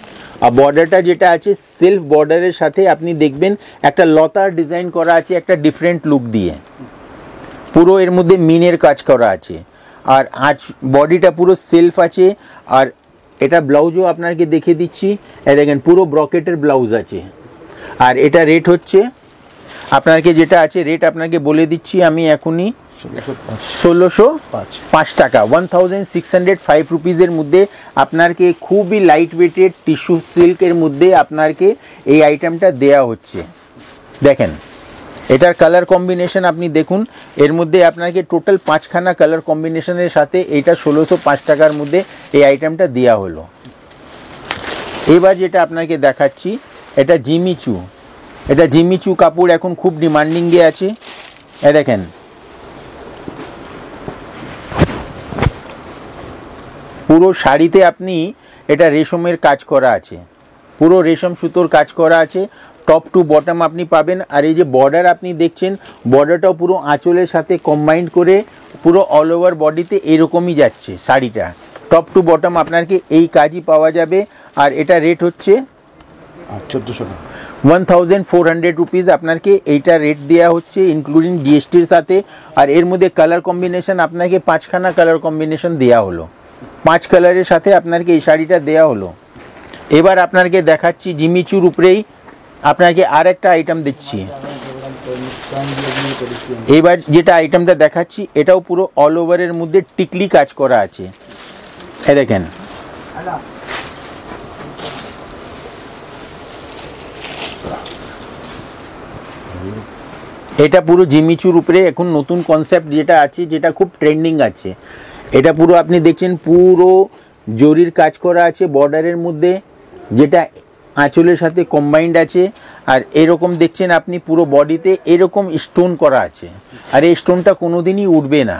আর বর্ডারটা যেটা আছে সেলফ বর্ডারের সাথে আপনি দেখবেন একটা লতার ডিজাইন করা আছে, একটা ডিফারেন্ট লুক দিয়ে পুরো এর মধ্যে মিনের কাজ করা আছে। আর বডিটা পুরো সেলফ আছে। আর এটা ব্লাউজও আপনাকে দেখে দিচ্ছি, এই দেখেন পুরো ব্রকেটের ব্লাউজ আছে। আর এটা রেট হচ্ছে আপনাকে যেটা আছে রেট আপনাকে বলে দিচ্ছি আমি এখনই, 1605 টাকা, 1605 রুপিজের মধ্যে আপনাকে খুবই লাইট ওয়েটেড টিস্যু সিল্কের মধ্যে আপনাকে এই আইটেমটা দেয়া হচ্ছে। দেখেন এটার কালার কম্বিনেশন আপনি দেখুন, এর মধ্যে আপনাকে টোটাল 5খানা কালার কম্বিনেশনের সাথে এইটা 1605 টাকার মধ্যে এই আইটেমটা দেওয়া হলো। এবার যেটা আপনাকে দেখাচ্ছি এটা জিমিচু। এটা জিমিচু কাপড় এখন খুব ডিমান্ডিংয়ে আছে। এ দেখেন পুরো শাড়িতে আপনি এটা রেশমের কাজ করা আছে, পুরো রেশম সুতোর কাজ করা আছে, টপ টু বটম আপনি পাবেন। আর এই যে বর্ডার আপনি দেখছেন বর্ডারটাও পুরো আঁচলের সাথে কম্বাইন্ড করে পুরো অল ওভার বডিতে এরকমই যাচ্ছে শাড়িটা, টপ টু বটম আপনাকে এই কাজই পাওয়া যাবে। আর এটা রেট হচ্ছে 1400 রুপিস আপনাকে এইটা রেট দেওয়া হচ্ছে ইনক্লুডিং জিএসটির সাথে। আর এর মধ্যে কালার কম্বিনেশন আপনাকে 5খানা কালার কম্বিনেশন দেওয়া হলো, 5 কালারের সাথে আপনাকে এই শাড়িটা দেওয়া হলো। এবার আপনাকে দেখাচ্ছি জিমিচুর উপরেই আপনাকে আর একটা আইটেম দিচ্ছি। এবার যেটা আইটেমটা দেখাচ্ছি এটাও পুরো অল ওভারের মধ্যে টিকলি কাজ করা আছে। এই দেখেন এটা পুরো জিমিচুর উপরে এখন নতুন কনসেপ্ট যেটা আছে, যেটা খুব ট্রেন্ডিং আছে। এটা পুরো আপনি দেখছেন পুরো জরির কাজ করা আছে বর্ডারের মধ্যে, যেটা আঁচলের সাথে কম্বাইন্ড আছে। আর এরকম দেখছেন আপনি পুরো বডিতে এরকম স্টোন করা আছে, আর এই স্টোনটা কোনোদিনই উঠবে না।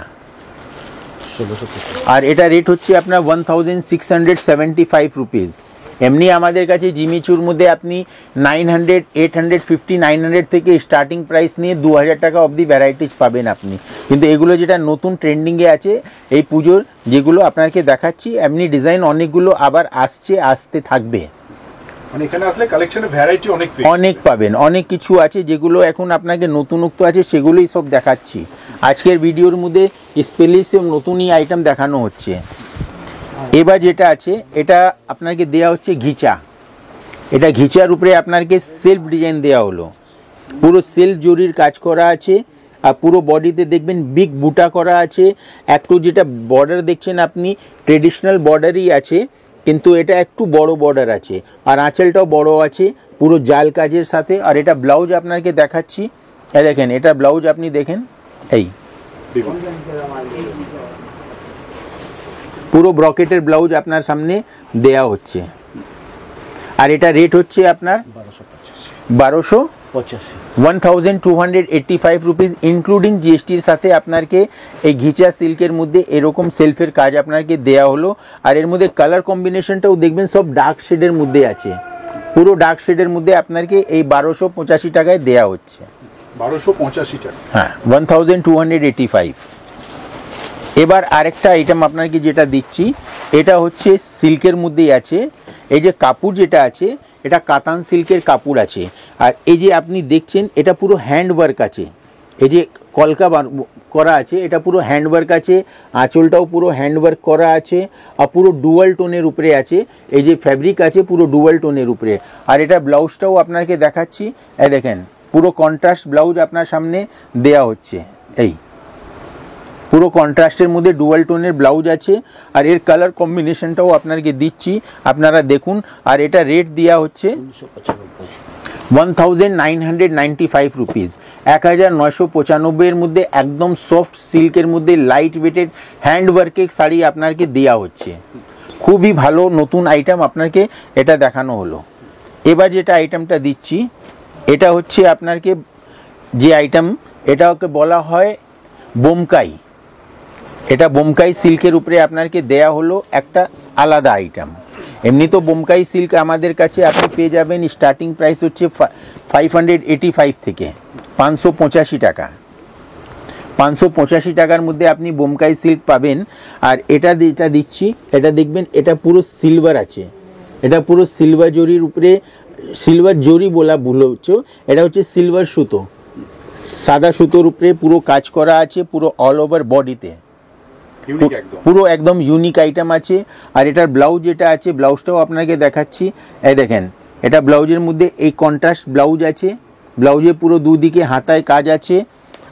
আর এটা রেট হচ্ছে আপনার 1675 রুপিস। এমনি আমাদের কাছে জিমিচুর মধ্যে আপনি 900, 850, 900 থেকে স্টার্টিং প্রাইস নিয়ে 2000 টাকা অবধি ভ্যারাইটিস পাবেন আপনি। কিন্তু এগুলো যেটা নতুন ট্রেন্ডিংয়ে আছে এই পুজোর, যেগুলো আপনাকে দেখাচ্ছি, এমনি ডিজাইন অনেকগুলো আবার আসতে থাকবে। মানে এখানে আসলে কালেকশনে ভ্যারাইটি অনেক পাবেন, অনেক কিছু আছে যেগুলো এখন আপনাকে নতুনত্ব আছে, সেগুলোই সব দেখাচ্ছি আজকের ভিডিওর মধ্যে। স্পেশালি নতুনই আইটেম দেখানো হচ্ছে। এবার যেটা আছে এটা আপনাকে দেয়া হচ্ছে ঘিচা। এটা ঘিচার উপরে আপনাকে সেলফ ডিজাইন দেওয়া হলো, পুরো সেলফ জরির কাজ করা আছে। আর পুরো বডিতে দেখবেন বিগ বুটা করা আছে। একটু যেটা বর্ডার দেখছেন আপনি ট্রেডিশনাল বর্ডারই আছে, কিন্তু এটা একটু বড় বর্ডার আছে। আর আঁচলটাও বড় আছে পুরো জাল কাজের সাথে। আর এটা ব্লাউজ আপনাকে দেখাচ্ছি, এই দেখেন এটা ব্লাউজ আপনি দেখেন, এই পুরো ব্রকেটের ব্লাউজ আপনার সামনে দেয়া হচ্ছে। আর এটা রেট হচ্ছে আপনার 1285 রুপিস ইনক্লুডিং জিএসটির সাথে। আপনাকে এই ঘিচা সিল্কের মধ্যে এরকম সেলফের কাজ আপনাকে দেয়া হলো। আর এর মধ্যে কালার কম্বিনেশনটাও দেখবেন সব ডার্ক শেডের মধ্যে আছে, পুরো ডার্ক শেডের মধ্যে আপনাকে এই 1285 টাকায় দেয়া হচ্ছে। 1285 টাকা, হ্যাঁ 1285। এবার আরেকটা আইটেম আপনাকে যেটা দিচ্ছি, এটা হচ্ছে সিল্কের মধ্যেই আছে। এই যে কাপড় যেটা আছে এটা কাতান সিল্কের কাপড় আছে। আর এই যে আপনি দেখছেন এটা পুরো হ্যান্ড ওয়ার্ক আছে, এই যে কলকা করা আছে এটা পুরো হ্যান্ড ওয়ার্ক আছে। আঁচলটাও পুরো হ্যান্ড ওয়ার্ক করা আছে। আর পুরো ডুয়াল টোনের উপরে আছে, এই যে ফ্যাব্রিক আছে পুরো ডুয়াল টোনের উপরে। আর এটা ব্লাউজটাও আপনাকে দেখাচ্ছি, এই দেখেন পুরো কন্ট্রাস্ট ব্লাউজ আপনার সামনে দেয়া হচ্ছে। এই পুরো কন্ট্রাস্টের মধ্যে ডুয়াল টোনের ব্লাউজ আছে। আর এর কালার কম্বিনেশনটাও আপনাকে দিচ্ছি, আপনারা দেখুন। আর এটা রেট দেওয়া হচ্ছে 1995 রুপিস, 1995 এর মধ্যে একদম সফট সিল্কের মধ্যে লাইট ওয়েটেড হ্যান্ড ওয়ার্কের শাড়ি আপনাকে দেওয়া হচ্ছে। খুবই ভালো নতুন আইটেম আপনাকে এটা দেখানো হলো। এবার যেটা আইটেমটা দিচ্ছি এটা হচ্ছে আপনাকে যে আইটেম, এটাকে বলা হয় বোমকাই। এটা বোমকাই সিল্কের উপরে আপনাকে দেয়া হলো একটা আলাদা আইটেম। এমনি তো বোমকাই সিল্ক আমাদের কাছে আপনি পেয়ে যাবেন, স্টার্টিং প্রাইস হচ্ছে 585 থেকে 585 টাকা। 585 টাকার মধ্যে আপনি বোমকাই সিল্ক পাবেন। আর এটা যেটা দিচ্ছি এটা দেখবেন এটা পুরো সিলভার আছে, এটা পুরো সিলভার জরির উপরে, সিলভার জরি বলা ভুল হচ্ছে, এটা হচ্ছে সিলভার সুতো, সাদা সুতোর উপরে পুরো কাজ করা আছে পুরো অল ওভার বডিতে, পুরো একদম ইউনিক আইটেম আছে। আর এটার ব্লাউজ যেটা আছে ব্লাউজটাও আপনাকে দেখাচ্ছি, এই দেখেন এটা ব্লাউজের মধ্যে এই কন্ট্রাস্ট ব্লাউজ আছে, ব্লাউজে পুরো দুদিকে হাতায় কাজ আছে।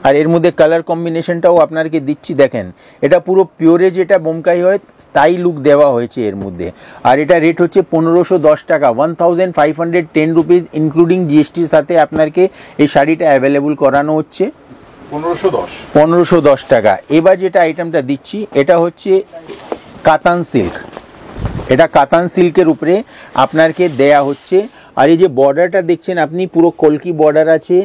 আর এর মধ্যে কালার কম্বিনেশনটাও আপনাকে দিচ্ছি, দেখেন এটা পুরো পিওরে যেটা বোমকাই হয় তাই লুক দেওয়া হয়েছে এর মধ্যে। আর এটা রেট হচ্ছে 1510 টাকা, 1510 রুপিস ইনক্লুডিং জিএসটির সাথে আপনাকে এই শাড়িটা অ্যাভেলেবল করানো হচ্ছে 1510 টাকা। এবার যেটা আইটেমটা দিচ্ছি এটা হচ্ছে কাতান সিল্ক, এটা কাতান সিল্কের উপরে আপনাকে দেয়া হচ্ছে। আর এই যে বর্ডারটা দেখছেন আপনি পুরো কলকি বর্ডার আছে।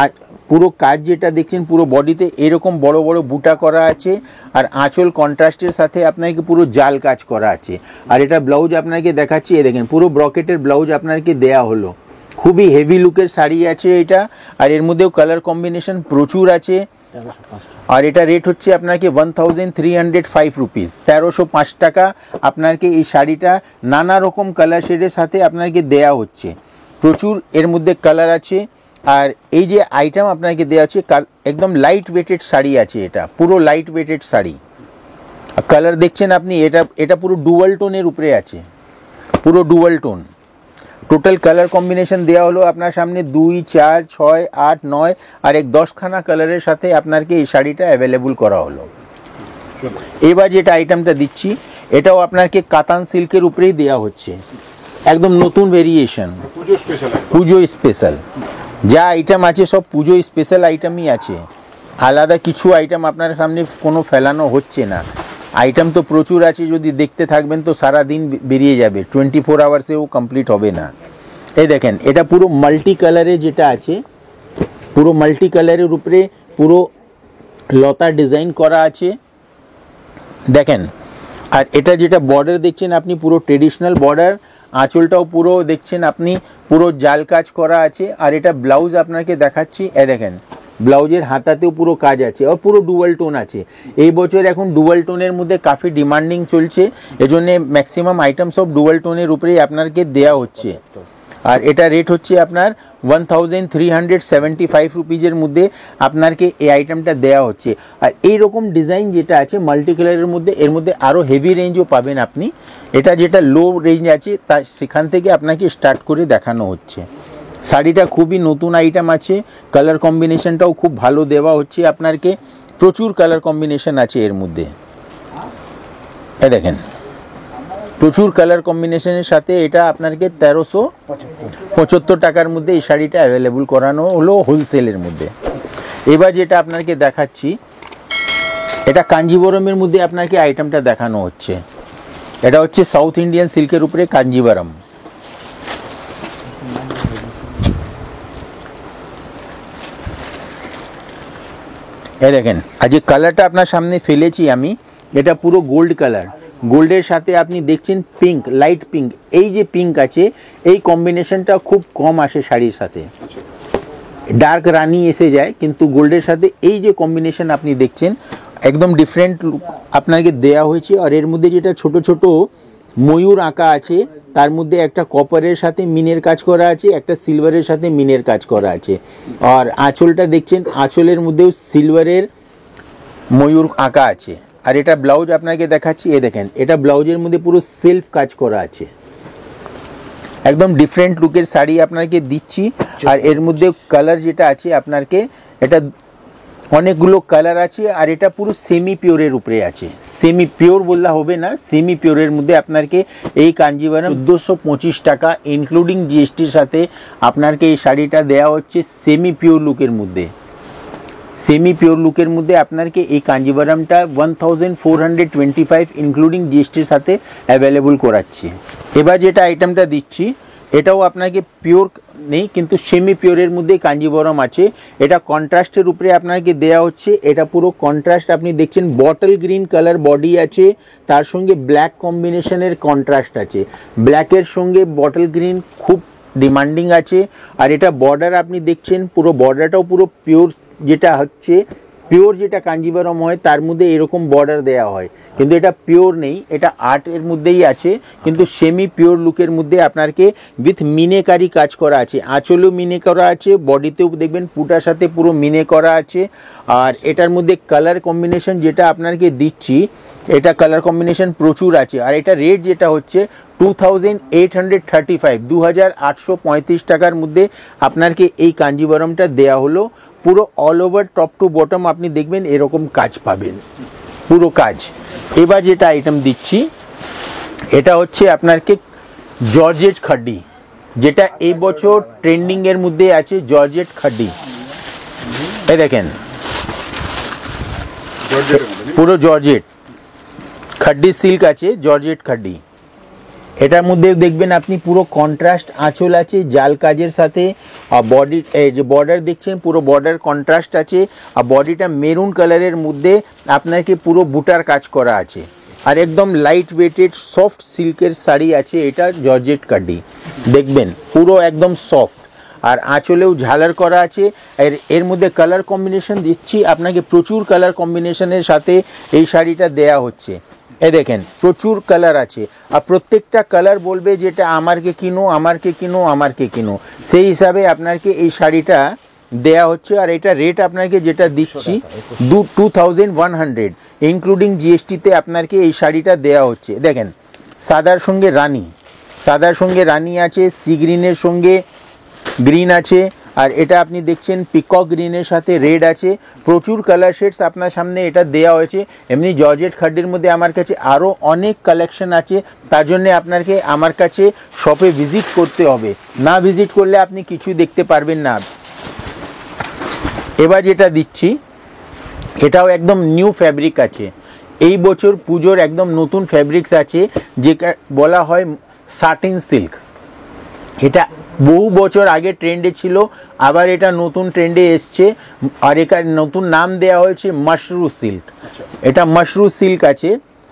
আর পুরো কাজ যেটা দেখছেন পুরো বডিতে এরকম বড় বড় বুটা করা আছে। আর আঁচল কন্ট্রাস্টের সাথে আপনাকে পুরো জাল কাজ করা আছে। আর এটা ব্লাউজ আপনাকে দেখাচ্ছি, এই দেখেন পুরো ব্রকেটের ব্লাউজ আপনাকে দেয়া হলো। খুবই হেভি লুকের শাড়ি আছে এটা। আর এর মধ্যেও কালার কম্বিনেশন প্রচুর আছে। আর এটা রেট হচ্ছে আপনাকে 1305 রুপিস, 1305 টাকা আপনাকে এই শাড়িটা নানা রকম কালার শেডের সাথে আপনাকে দেয়া হচ্ছে। প্রচুর এর মধ্যে কালার আছে। আর এই যে আইটেম আপনাকে দেওয়া হচ্ছে একদম লাইট ওয়েটেড শাড়ি আছে, এটা পুরো লাইট ওয়েটেড শাড়ি। কালার দেখছেন আপনি, এটা পুরো ডুয়াল টোনের উপরে আছে, পুরো dual tone. Total colour combination দেওয়া হলো আপনার সামনে 2, 4, 6, 8, 9 আর 10খানা কালারের সাথে আপনাকে এই শাড়িটা অ্যাভেলেবল করা হলো। এবার যেটা আইটেমটা দিচ্ছি এটাও আপনাকে কাতান সিল্কের উপরেই দেওয়া হচ্ছে, একদম নতুন ভেরিয়েশন, পুজো স্পেশাল। পুজো স্পেশাল যা আইটেম আছে সব পুজো স্পেশাল আইটেমই আছে, আলাদা কিছু আইটেম আপনার সামনে কোনো ফেলানো হচ্ছে না। আইটেম তো প্রচুর আছে, যদি দেখতে থাকবেন তো সারা দিন বেরিয়ে যাবে, 24 আওয়ার্সেও কমপ্লিট হবে না। এই দেখেন এটা পুরো মাল্টি কালারে যেটা আছে, পুরো মাল্টি কালারের উপরে পুরো লতা ডিজাইন করা আছে দেখেন। আর এটা যেটা বর্ডার দেখছেন আপনি, পুরো ট্রেডিশনাল বর্ডার, আঁচলটাও পুরো দেখছেন আপনি পুরো জাল কাজ করা আছে। আর এটা ব্লাউজ আপনাকে দেখাচ্ছি, এ দেখেন ব্লাউজের হাতাতেও পুরো কাজ আছে, আর পুরো ডুয়াল টোন আছে। এই বছর এখন ডুয়াল টোনের মধ্যে কাফি ডিমান্ডিং চলছে, এজন্য ম্যাক্সিমাম আইটেম সব ডুয়াল টোনের উপরেই আপনাকে দেওয়া হচ্ছে। আর এটা রেট হচ্ছে আপনার 1375 রুপিজের মধ্যে আপনাকে এই আইটেমটা দেওয়া হচ্ছে। আর এইরকম ডিজাইন যেটা আছে মাল্টি কালারের মধ্যে, এর মধ্যে আরও হেভি রেঞ্জও পাবেন আপনি। এটা যেটা লো রেঞ্জ আছে তা সেখান থেকে আপনাকে স্টার্ট করে দেখানো হচ্ছে। শাড়িটা খুবই নতুন আইটেম আছে, কালার কম্বিনেশনটাও খুব ভালো দেওয়া হচ্ছে আপনাকে, প্রচুর কালার কম্বিনেশন আছে এর মধ্যে। এ দেখেন প্রচুর কালার কম্বিনেশনের সাথে এটা আপনাকে 1375 টাকার মধ্যে এই শাড়িটা অ্যাভেলেবল করানো হলো হোলসেলের মধ্যে। এবার যেটা আপনাকে দেখাচ্ছি, এটা কাঞ্জিবরমের মধ্যে আপনাকে আইটেমটা দেখানো হচ্ছে। এটা হচ্ছে সাউথ ইন্ডিয়ান সিল্কের উপরে কাঞ্জিবরম। এই দেখেন আর যে কালারটা আপনার সামনে ফেলেছি আমি, এটা পুরো গোল্ড কালার, গোল্ডের সাথে আপনি দেখছেন পিঙ্ক, লাইট পিঙ্ক। এই যে পিঙ্ক আছে এই কম্বিনেশনটা খুব কম আসে শাড়ির সাথে, ডার্ক রানি এসে যায়, কিন্তু গোল্ডের সাথে এই যে কম্বিনেশন আপনি দেখছেন একদম ডিফারেন্ট লুক আপনাকে দেয়া হয়েছে। আর এর মধ্যে যেটা ছোট ছোট ময়ূর আঁকা আছে, তার মধ্যে একটা কপারের সাথে মিনের কাজ করা আছে, একটা সিলভারের সাথে মিনের কাজ করা আছে। আর আঁচলটা দেখছেন, আঁচলের মধ্যেও সিলভারের ময়ূর আঁকা আছে। আর এটা ব্লাউজ আপনাকে দেখাচ্ছি, এ দেখেন এটা ব্লাউজের মধ্যে পুরো সেলফ কাজ করা আছে, একদম ডিফারেন্ট লুকের শাড়ি আপনাকে দিচ্ছি। আর এর মধ্যে কালার যেটা আছে আপনাকে, এটা অনেকগুলো কালার আছে। আর এটা পুরো সেমি পিওরের উপরে আছে, সেমি পিওর বললে হবে না, সেমি পিওরের মধ্যে আপনাকে এই কাঞ্জিভারম 1425 টাকা ইনক্লুডিং জিএসটির সাথে আপনাকে এই শাড়িটা দেওয়া হচ্ছে সেমি পিওর লুকের মধ্যে। সেমি পিওর লুকের মধ্যে আপনাকে এই কাঞ্জিভারমটা 1425 ইনক্লুডিং জিএসটির সাথে অ্যাভেলেবল করাচ্ছি। এবার যেটা আইটেমটা দিচ্ছি এটাও আপনাকে পিওর নেই, কিন্তু সেমি পিওরের মধ্যে কাঞ্জিভরম আছে। এটা কন্ট্রাস্টের উপরে আপনাকে দেয়া হচ্ছে, এটা পুরো কন্ট্রাস্ট আপনি দেখছেন, বটল গ্রিন কালার বডি আছে, তার সঙ্গে ব্ল্যাক কম্বিনেশনের কন্ট্রাস্ট আছে, ব্ল্যাকের সঙ্গে বটল গ্রিন খুব ডিমান্ডিং আছে। আর এটা বর্ডার আপনি দেখছেন, পুরো বর্ডারটাও পুরো পিওর, যেটা হচ্ছে পিওর যেটা কাঞ্জিভরম হয় তার মধ্যে এরকম বর্ডার দেওয়া হয়, কিন্তু এটা পিওর নেই, এটা আর্টের মধ্যেই আছে, কিন্তু সেমি পিওর লুকের মধ্যে আপনাকে উইথ মিনেকারি কাজ করা আছে, আঁচলেও মিনে করা আছে, বডিতেও দেখবেন পুটার সাথে পুরো মিনে করা আছে। আর এটার মধ্যে কালার কম্বিনেশন যেটা আপনাকে দিচ্ছি, এটা কালার কম্বিনেশন প্রচুর আছে। আর এটা রেট যেটা হচ্ছে 2835, 2835 টাকার মধ্যে আপনাকে এই কাঞ্জিভরমটা দেয়া হলো। পুরো all over top to bottom আপনি দেখবেন এরকম কাজ পাবেন, পুরো কাজ। এবার যেটা আইটেম দিচ্ছি এটা হচ্ছে আপনাকে জর্জেট খাড্ডি, যেটা এই বছর ট্রেন্ডিং এর মধ্যে আছে, জর্জেট খাড্ডি। এই দেখেন পুরো জর্জেট খাড্ডি সিল্ক আছে, জর্জেট খাড্ডি। এটার মধ্যে দেখবেন আপনি পুরো কন্ট্রাস্ট আঁচল আছে জাল কাজের সাথে, আর বডি যে বর্ডার দেখছেন পুরো বর্ডার কন্ট্রাস্ট আছে, আর বডিটা মেরুন কালারের মধ্যে আপনাকে পুরো বুটার কাজ করা আছে। আর একদম লাইট ওয়েটেড সফট সিল্কের শাড়ি আছে, এটা জর্জেট কাড্ডি দেখবেন পুরো একদম সফট। আর আঁচলেও ঝালার করা আছে। এর মধ্যে কালার কম্বিনেশন দিচ্ছি আপনাকে, প্রচুর কালার কম্বিনেশনের সাথে এই শাড়িটা দেয়া হচ্ছে। এ দেখেন প্রচুর কালার আছে, আর প্রত্যেকটা কালার বলবে যেটা আমারকে কিনো, আমারকে কিনো, আমারকে কিনো, সেই হিসাবে আপনাকে এই শাড়িটা দেয়া হচ্ছে। আর এটা রেট আপনাকে যেটা দিচ্ছি 2100 ইনক্লুডিং জিএসটিতে আপনাকে এই শাড়িটা দেয়া হচ্ছে। দেখেন সাদার সঙ্গে রানী, সাদার সঙ্গে রানী আছে, সি গ্রিনের সঙ্গে গ্রিন আছে, আর এটা আপনি দেখছেন পিকক গ্রিনের সাথে রেড আছে, প্রচুর কালার শেডস আপনার সামনে এটা দেওয়া হয়েছে। এমনি জর্জেট খাড্ডির মধ্যে আমার কাছে আরও অনেক কালেকশন আছে, তার জন্য আপনাকে আমার কাছে শপে ভিজিট করতে হবে, না ভিজিট করলে আপনি কিছু দেখতে পারবেন না। এবার যেটা দিচ্ছি এটাও একদম নিউ ফ্যাব্রিক আছে, এই বছর পুজোর একদম নতুন ফ্যাব্রিক্স আছে, যেটা বলা হয় সাটিন সিল্ক। এটা বহু বছর আগে ট্রেন্ডে ছিল, আবার এটা নতুন ট্রেন্ডে এসছে, আর এটার নতুন নাম দেওয়া হয়েছে মাশরু সিল্ক। এটা মাশরু সিল্ক আছে।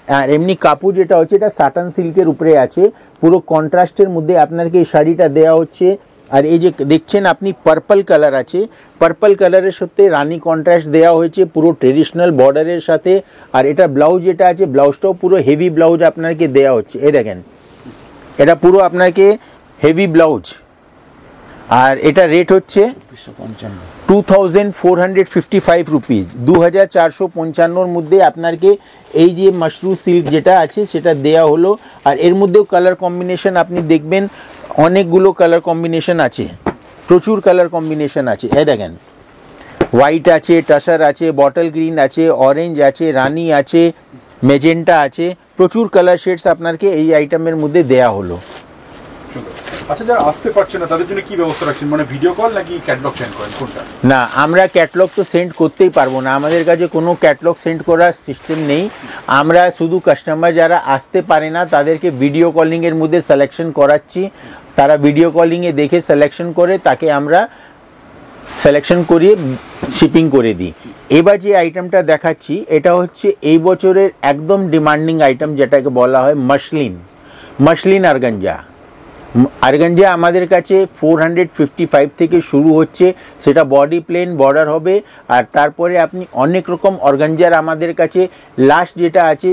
আর এমনি কাপড় যেটা হচ্ছে এটা সাটান সিল্কের উপরে আছে, পুরো কন্ট্রাস্টের মধ্যে আপনাকে এই শাড়িটা দেওয়া হচ্ছে। আর এই যে দেখছেন আপনি পার্পল কালার আছে, পার্পল কালারের সাথে রানী কন্ট্রাস্ট দেওয়া হয়েছে পুরো ট্রেডিশনাল বর্ডারের সাথে। আর এটা ব্লাউজ যেটা আছে, ব্লাউজটাও পুরো হেভি ব্লাউজ আপনাকে দেওয়া হচ্ছে, এই দেখেন এটা পুরো আপনাকে হেভি ব্লাউজ। আর এটা রেট হচ্ছে 2455 রুপিস, 2455 মধ্যে আপনাকে এই যে মাশরু সিল্ক যেটা আছে সেটা দেয়া হলো। আর এর মধ্যেও কালার কম্বিনেশন আপনি দেখবেন, অনেকগুলো কালার কম্বিনেশন আছে, প্রচুর কালার কম্বিনেশন আছে। এই দেখেন হোয়াইট আছে, টাসার আছে, বটল গ্রিন আছে, অরেঞ্জ আছে, রানী আছে, মেজেন্টা আছে, প্রচুর কালার শেডস আপনাকে এই আইটেমের মধ্যে দেয়া হলো। আচ্ছা, যারা আসতে পারছে না তাদের জন্য কি ব্যবস্থা রাখছেন, মানে ভিডিও কল নাকি ক্যাটালগ সেন্ড করেন, কোনটা? না, আমরা ক্যাটালগ তো সেন্ড করতেই পারবো না, আমাদের কাছে কোনো ক্যাটালগ সেন্ড করার সিস্টেম নেই। আমরা শুধু কাস্টমার যারা আসতে পারে না তাদেরকে ভিডিও কলিংয়ের মধ্যে সিলেকশন করাচ্ছি, তারা ভিডিও কলিংয়ে দেখে সিলেকশন করে তাকে আমরা সিলেকশন করিয়ে শিপিং করে দিই। এবার যে আইটেমটা দেখাচ্ছি এটা হচ্ছে এই বছরের একদম ডিমান্ডিং আইটেম, যেটাকে বলা হয় মসলিন অর্গানজা। অর্গানজা আমাদের কাছে 455 থেকে শুরু হচ্ছে, সেটা বডি প্লেন বর্ডার হবে। আর তারপরে আপনি অনেক রকম অর্গানজার আমাদের কাছে লাস্ট যেটা আছে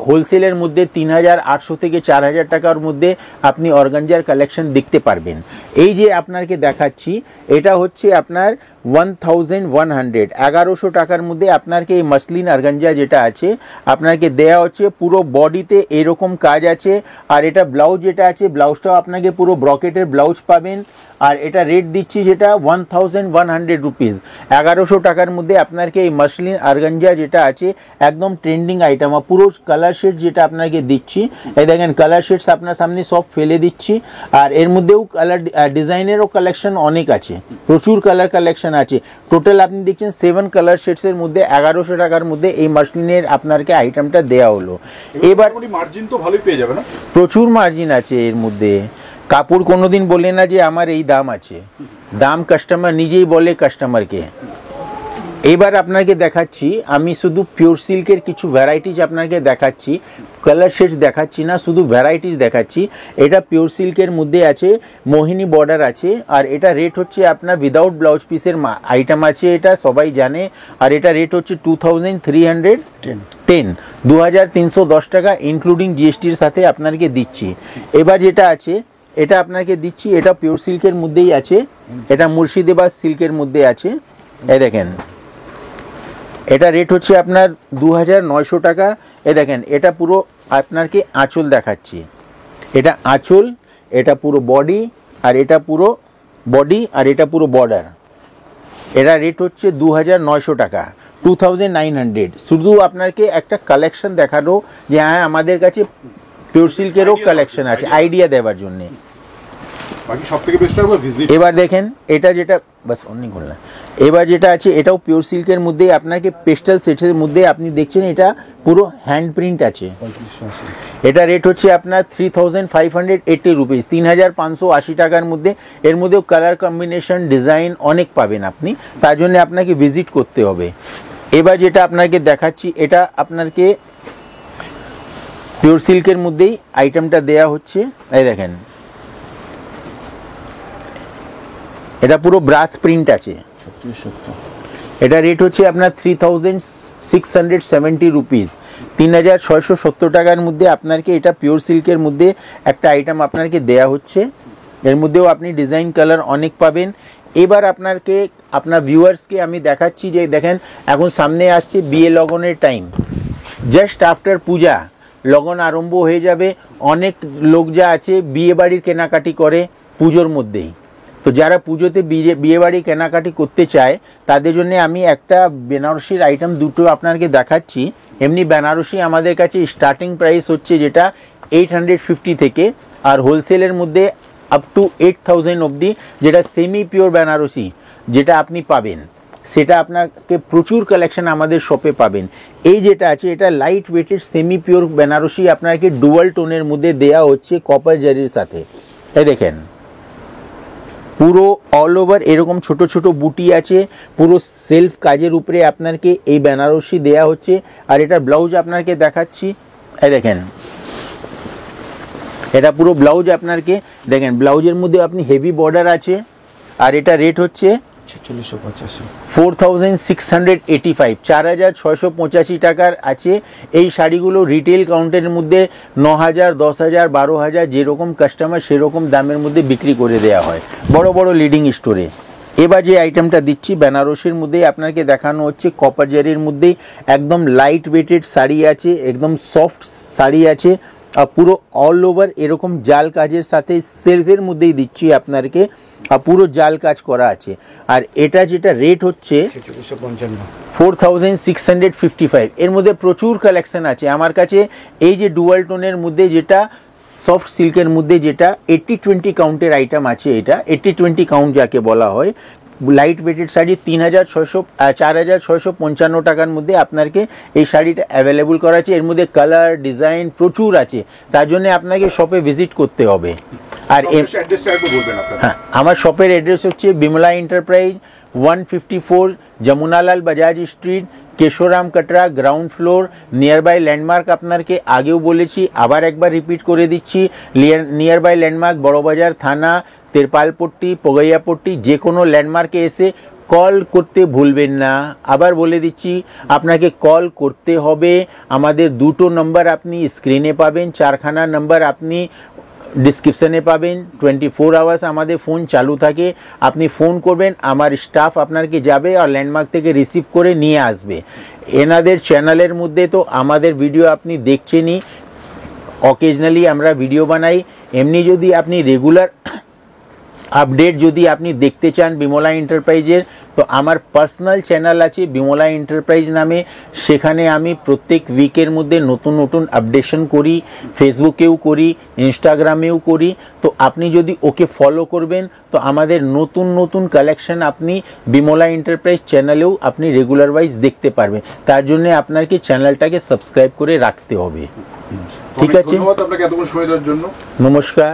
হোলসেলের মধ্যে 3800 থেকে 4000 টাকার মধ্যে আপনি অর্গানজার কালেকশন দেখতে পারবেন। এই যে আপনাকে দেখাচ্ছি এটা হচ্ছে আপনার 1100 টাকার মধ্যে আপনাকে এই মসলিন অর্গানজা যেটা আছে আপনাকে দেয়া হচ্ছে। পুরো বডিতে এরকম কাজ আছে। আর এটা ব্লাউজ যেটা আছে, ব্লাউজটাও আপনাকে পুরো ব্রকেটের ব্লাউজ পাবেন। আর এটা রেট দিচ্ছি যেটা 1100 রুপিস, 1100 টাকার মধ্যে আপনাকে এই মসলিন অর্গানজা যেটা আছে একদম ট্রেন্ডিং আইটেম। পুরো কালার শেড যেটা আপনাকে দিচ্ছি, এই দেখেন কালার শেডস আপনার সামনে সব ফেলে দিচ্ছি। আর এর মধ্যেও কালার ডিজাইনেরও কালেকশন অনেক আছে, প্রচুর কালার কালেকশন আছে। টোটাল আপনি দেখছেন 7 কালার শেডসের মধ্যে 1100 টাকার মধ্যে এই মসলিনের আপনাকে আইটেমটা দেওয়া হলো। এবার মার্জিন তো ভালোই পেয়ে যাবে না? প্রচুর মার্জিন আছে এর মধ্যে। কাপড় কোনোদিন বলে না যে আমার এই দাম আছে, দাম কাস্টমার নিজেই বলে কাস্টমারকে। এবার আপনাকে দেখাচ্ছি আমি শুধু পিওর সিল্কের কিছু ভ্যারাইটিজ আপনাকে দেখাচ্ছি, কালার শেডস দেখাচ্ছি না, শুধু ভ্যারাইটিস দেখাচ্ছি। এটা পিওর সিল্কের মধ্যে আছে, মোহিনী বর্ডার আছে। আর এটা রেট হচ্ছে আপনার উইদাউট ব্লাউজ পিসের আইটেম আছে, এটা সবাই জানে। আর এটা রেট হচ্ছে 2310, 2310 টাকা ইনক্লুডিং জিএসটির সাথে আপনাকে দিচ্ছি। এবার যেটা আছে এটা আপনাকে দিচ্ছি, এটা পিওর সিল্কের মধ্যেই আছে, এটা মুর্শিদাবাদ সিল্কের মধ্যে আছে। এই দেখেন এটা রেট হচ্ছে আপনার 2900 টাকা। এই দেখেন এটা পুরো আপনাকে আঁচল দেখাচ্ছি, এটা আঁচল, এটা পুরো বডি, আর এটা পুরো বডি, আর এটা পুরো বর্ডার। এটা রেট হচ্ছে 2900 টাকা, 2900। শুধু আপনাকে একটা কালেকশন দেখানো যে হ্যাঁ আমাদের কাছে পিওর সিল্কেরও কালেকশন আছে, আইডিয়া দেওয়ার জন্য। এবার দেখেন এটা যেটা বাস অনেক করলাম। এবার যেটা আছে এটাও পিওর সিল্কের মধ্যে আপনাকে পেস্টাল সেটের মধ্যে আপনি দেখছেন এটা পুরো হ্যান্ড প্রিন্ট আছে। এটা রেট হচ্ছে আপনার 3580 রুপিস, 3580 টাকার মধ্যে। এর মধ্যেও কালার কম্বিনেশন ডিজাইন অনেক পাবেন আপনি, তার জন্য আপনাকে ভিজিট করতে হবে। এবার যেটা আপনাকে দেখাচ্ছি এটা আপনাকে পিওর সিল্কের মধ্যেই আইটেমটা দেয়া হচ্ছে। এই দেখেন এটা পুরো ব্রাশ প্রিন্ট আছে, এটা রেট হচ্ছে আপনার 3670 রুপিস, 3670 টাকার মধ্যে আপনাকে এটা পিওর সিল্কের মধ্যে একটা আইটেম আপনাকে দেয়া হচ্ছে। এর মধ্যেও আপনি ডিজাইন কালার অনেক পাবেন। এবার আপনাকে আপনার ভিউয়ার্সকে আমি দেখাচ্ছি যে দেখেন এখন সামনে আসছে বিয়ে লগনের টাইম, জাস্ট আফটার পূজা লগন আরম্ভ হয়ে যাবে। অনেক লোক যা আছে বিয়ে বাড়ির কেনাকাটি করে পুজোর মধ্যেই, তো যারা পুজোতে বিয়ে বাড়ি কেনাকাটি করতে চায় তাদের জন্য আমি একটা বেনারসির আইটেম দুটো আপনাকে দেখাচ্ছি। এমনি বেনারসি আমাদের কাছে স্টার্টিং প্রাইস হচ্ছে যেটা 850 থেকে, আর হোলসেলের মধ্যে আপ টু 8000 অবধি, যেটা সেমি পিওর বেনারসি যেটা আপনি পাবেন, সেটা আপনাকে প্রচুর কালেকশন আমাদের শপে পাবেন। এই যেটা আছে এটা light weighted semi pure Banarasi আপনাকে ডুয়াল টোনের মধ্যে দেয়া হচ্ছে কপার জারির সাথে। এই দেখেন পুরো অল ওভার এরকম ছোট ছোট বুটি আছে, পুরো সেলফ কাজের উপরে আপনাকে এই বেনারসি দেয়া হচ্ছে। আর এটা ব্লাউজ আপনাকে দেখাচ্ছি, এই দেখেন এটা পুরো ব্লাউজ আপনাকে দেখেন, ব্লাউজের মধ্যে আপনি হেভি বর্ডার আছে। আর এটা রেট হচ্ছে 4685, 4685 টাকার আছে। এই শাড়িগুলো রিটেল কাউন্টারের মধ্যে 9000, 10000, 12000 যেরকম কাস্টমার সেরকম দামের মধ্যে বিক্রি করে দেওয়া হয় বড় বড় লিডিং স্টোরে। এবার যে আইটেমটা দিচ্ছি বেনারসির মধ্যে আপনাকে দেখানো হচ্ছে কপার জারির মধ্যে একদম লাইট ওয়েটেড শাড়ি আছে, একদম সফট শাড়ি আছে, আর পুরো অল ওভার এরকম জাল কাজের সাথে সেলফের মধ্যেই দিচ্ছি আপনাকে, আর পুরো জাল কাজ করা আছে। আর এটা যেটা রেট হচ্ছে 4655। এর মধ্যে প্রচুর কালেকশন আছে আমার কাছে। এই যে ডুয়াল টোনের মধ্যে যেটা সফট সিল্কের মধ্যে যেটা 80-20 কাউন্টের আইটেম আছে, এটা 80-20 কাউন্ট যাকে বলা হয়, লাইট ওয়েটেড শাড়ি 4655 টাকার মধ্যে আপনাকে এই শাড়িটা অ্যাভেলেবল করা আছে। এর মধ্যে কালার ডিজাইন প্রচুর আছে, তার জন্য আপনাকে শপে ভিজিট করতে হবে। আর হ্যাঁ, আমার শপের অ্যাড্রেস হচ্ছে Bimla enterprise, 154 Jamunalal Bajaj street, Keshoram Katra, ground floor, nearby landmark. আপনাকে আগেও বলেছি, আবার একবার রিপিট করে দিচ্ছি, নিয়ার বাই ল্যান্ডমার্ক বড়বাজার থানা, তেরপালপট্টি, পগাইয়াপট্টি, যে কোনো ল্যান্ডমার্কে এসে কল করতে ভুলবেন না। আবার বলে দিচ্ছি, আপনাকে কল করতে হবে। আমাদের দুটো নম্বর আপনি স্ক্রিনে পাবেন, 4খানা নম্বর আপনি ডিসক্রিপশনে পাবেন। 24 আওয়ার্স আমাদের ফোন চালু থাকে, আপনি ফোন করবেন, আমার স্টাফ আপনাকে যাবে আর ল্যান্ডমার্ক থেকে রিসিভ করে নিয়ে আসবে। এনাদের চ্যানেলের মধ্যে তো আমাদের ভিডিও আপনি দেখছেনই, অকেজনালি আমরা ভিডিও বানাই। এমনি যদি আপনি রেগুলার আপডেট যদি আপনি দেখতে চান বিমলা এন্টারপ্রাইজের, তো আমার পার্সোনাল চ্যানেল আছে বিমলা এন্টারপ্রাইজ নামে, সেখানে আমি প্রত্যেক উইকের মধ্যে নতুন নতুন আপডেশন করি, ফেসবুকেও করি, ইনস্টাগ্রামেও করি। তো আপনি যদি ওকে ফলো করবেন তো আমাদের নতুন নতুন কালেকশন আপনি বিমলা এন্টারপ্রাইজ চ্যানেলেও আপনি রেগুলার ওয়াইজ দেখতে পারবেন। তার জন্য আপনাকে চ্যানেলটাকে সাবস্ক্রাইব করে রাখতে হবে। ঠিক আছে, ধন্যবাদ আপনাকে এতক্ষণ সময় দেওয়ার জন্য। নমস্কার।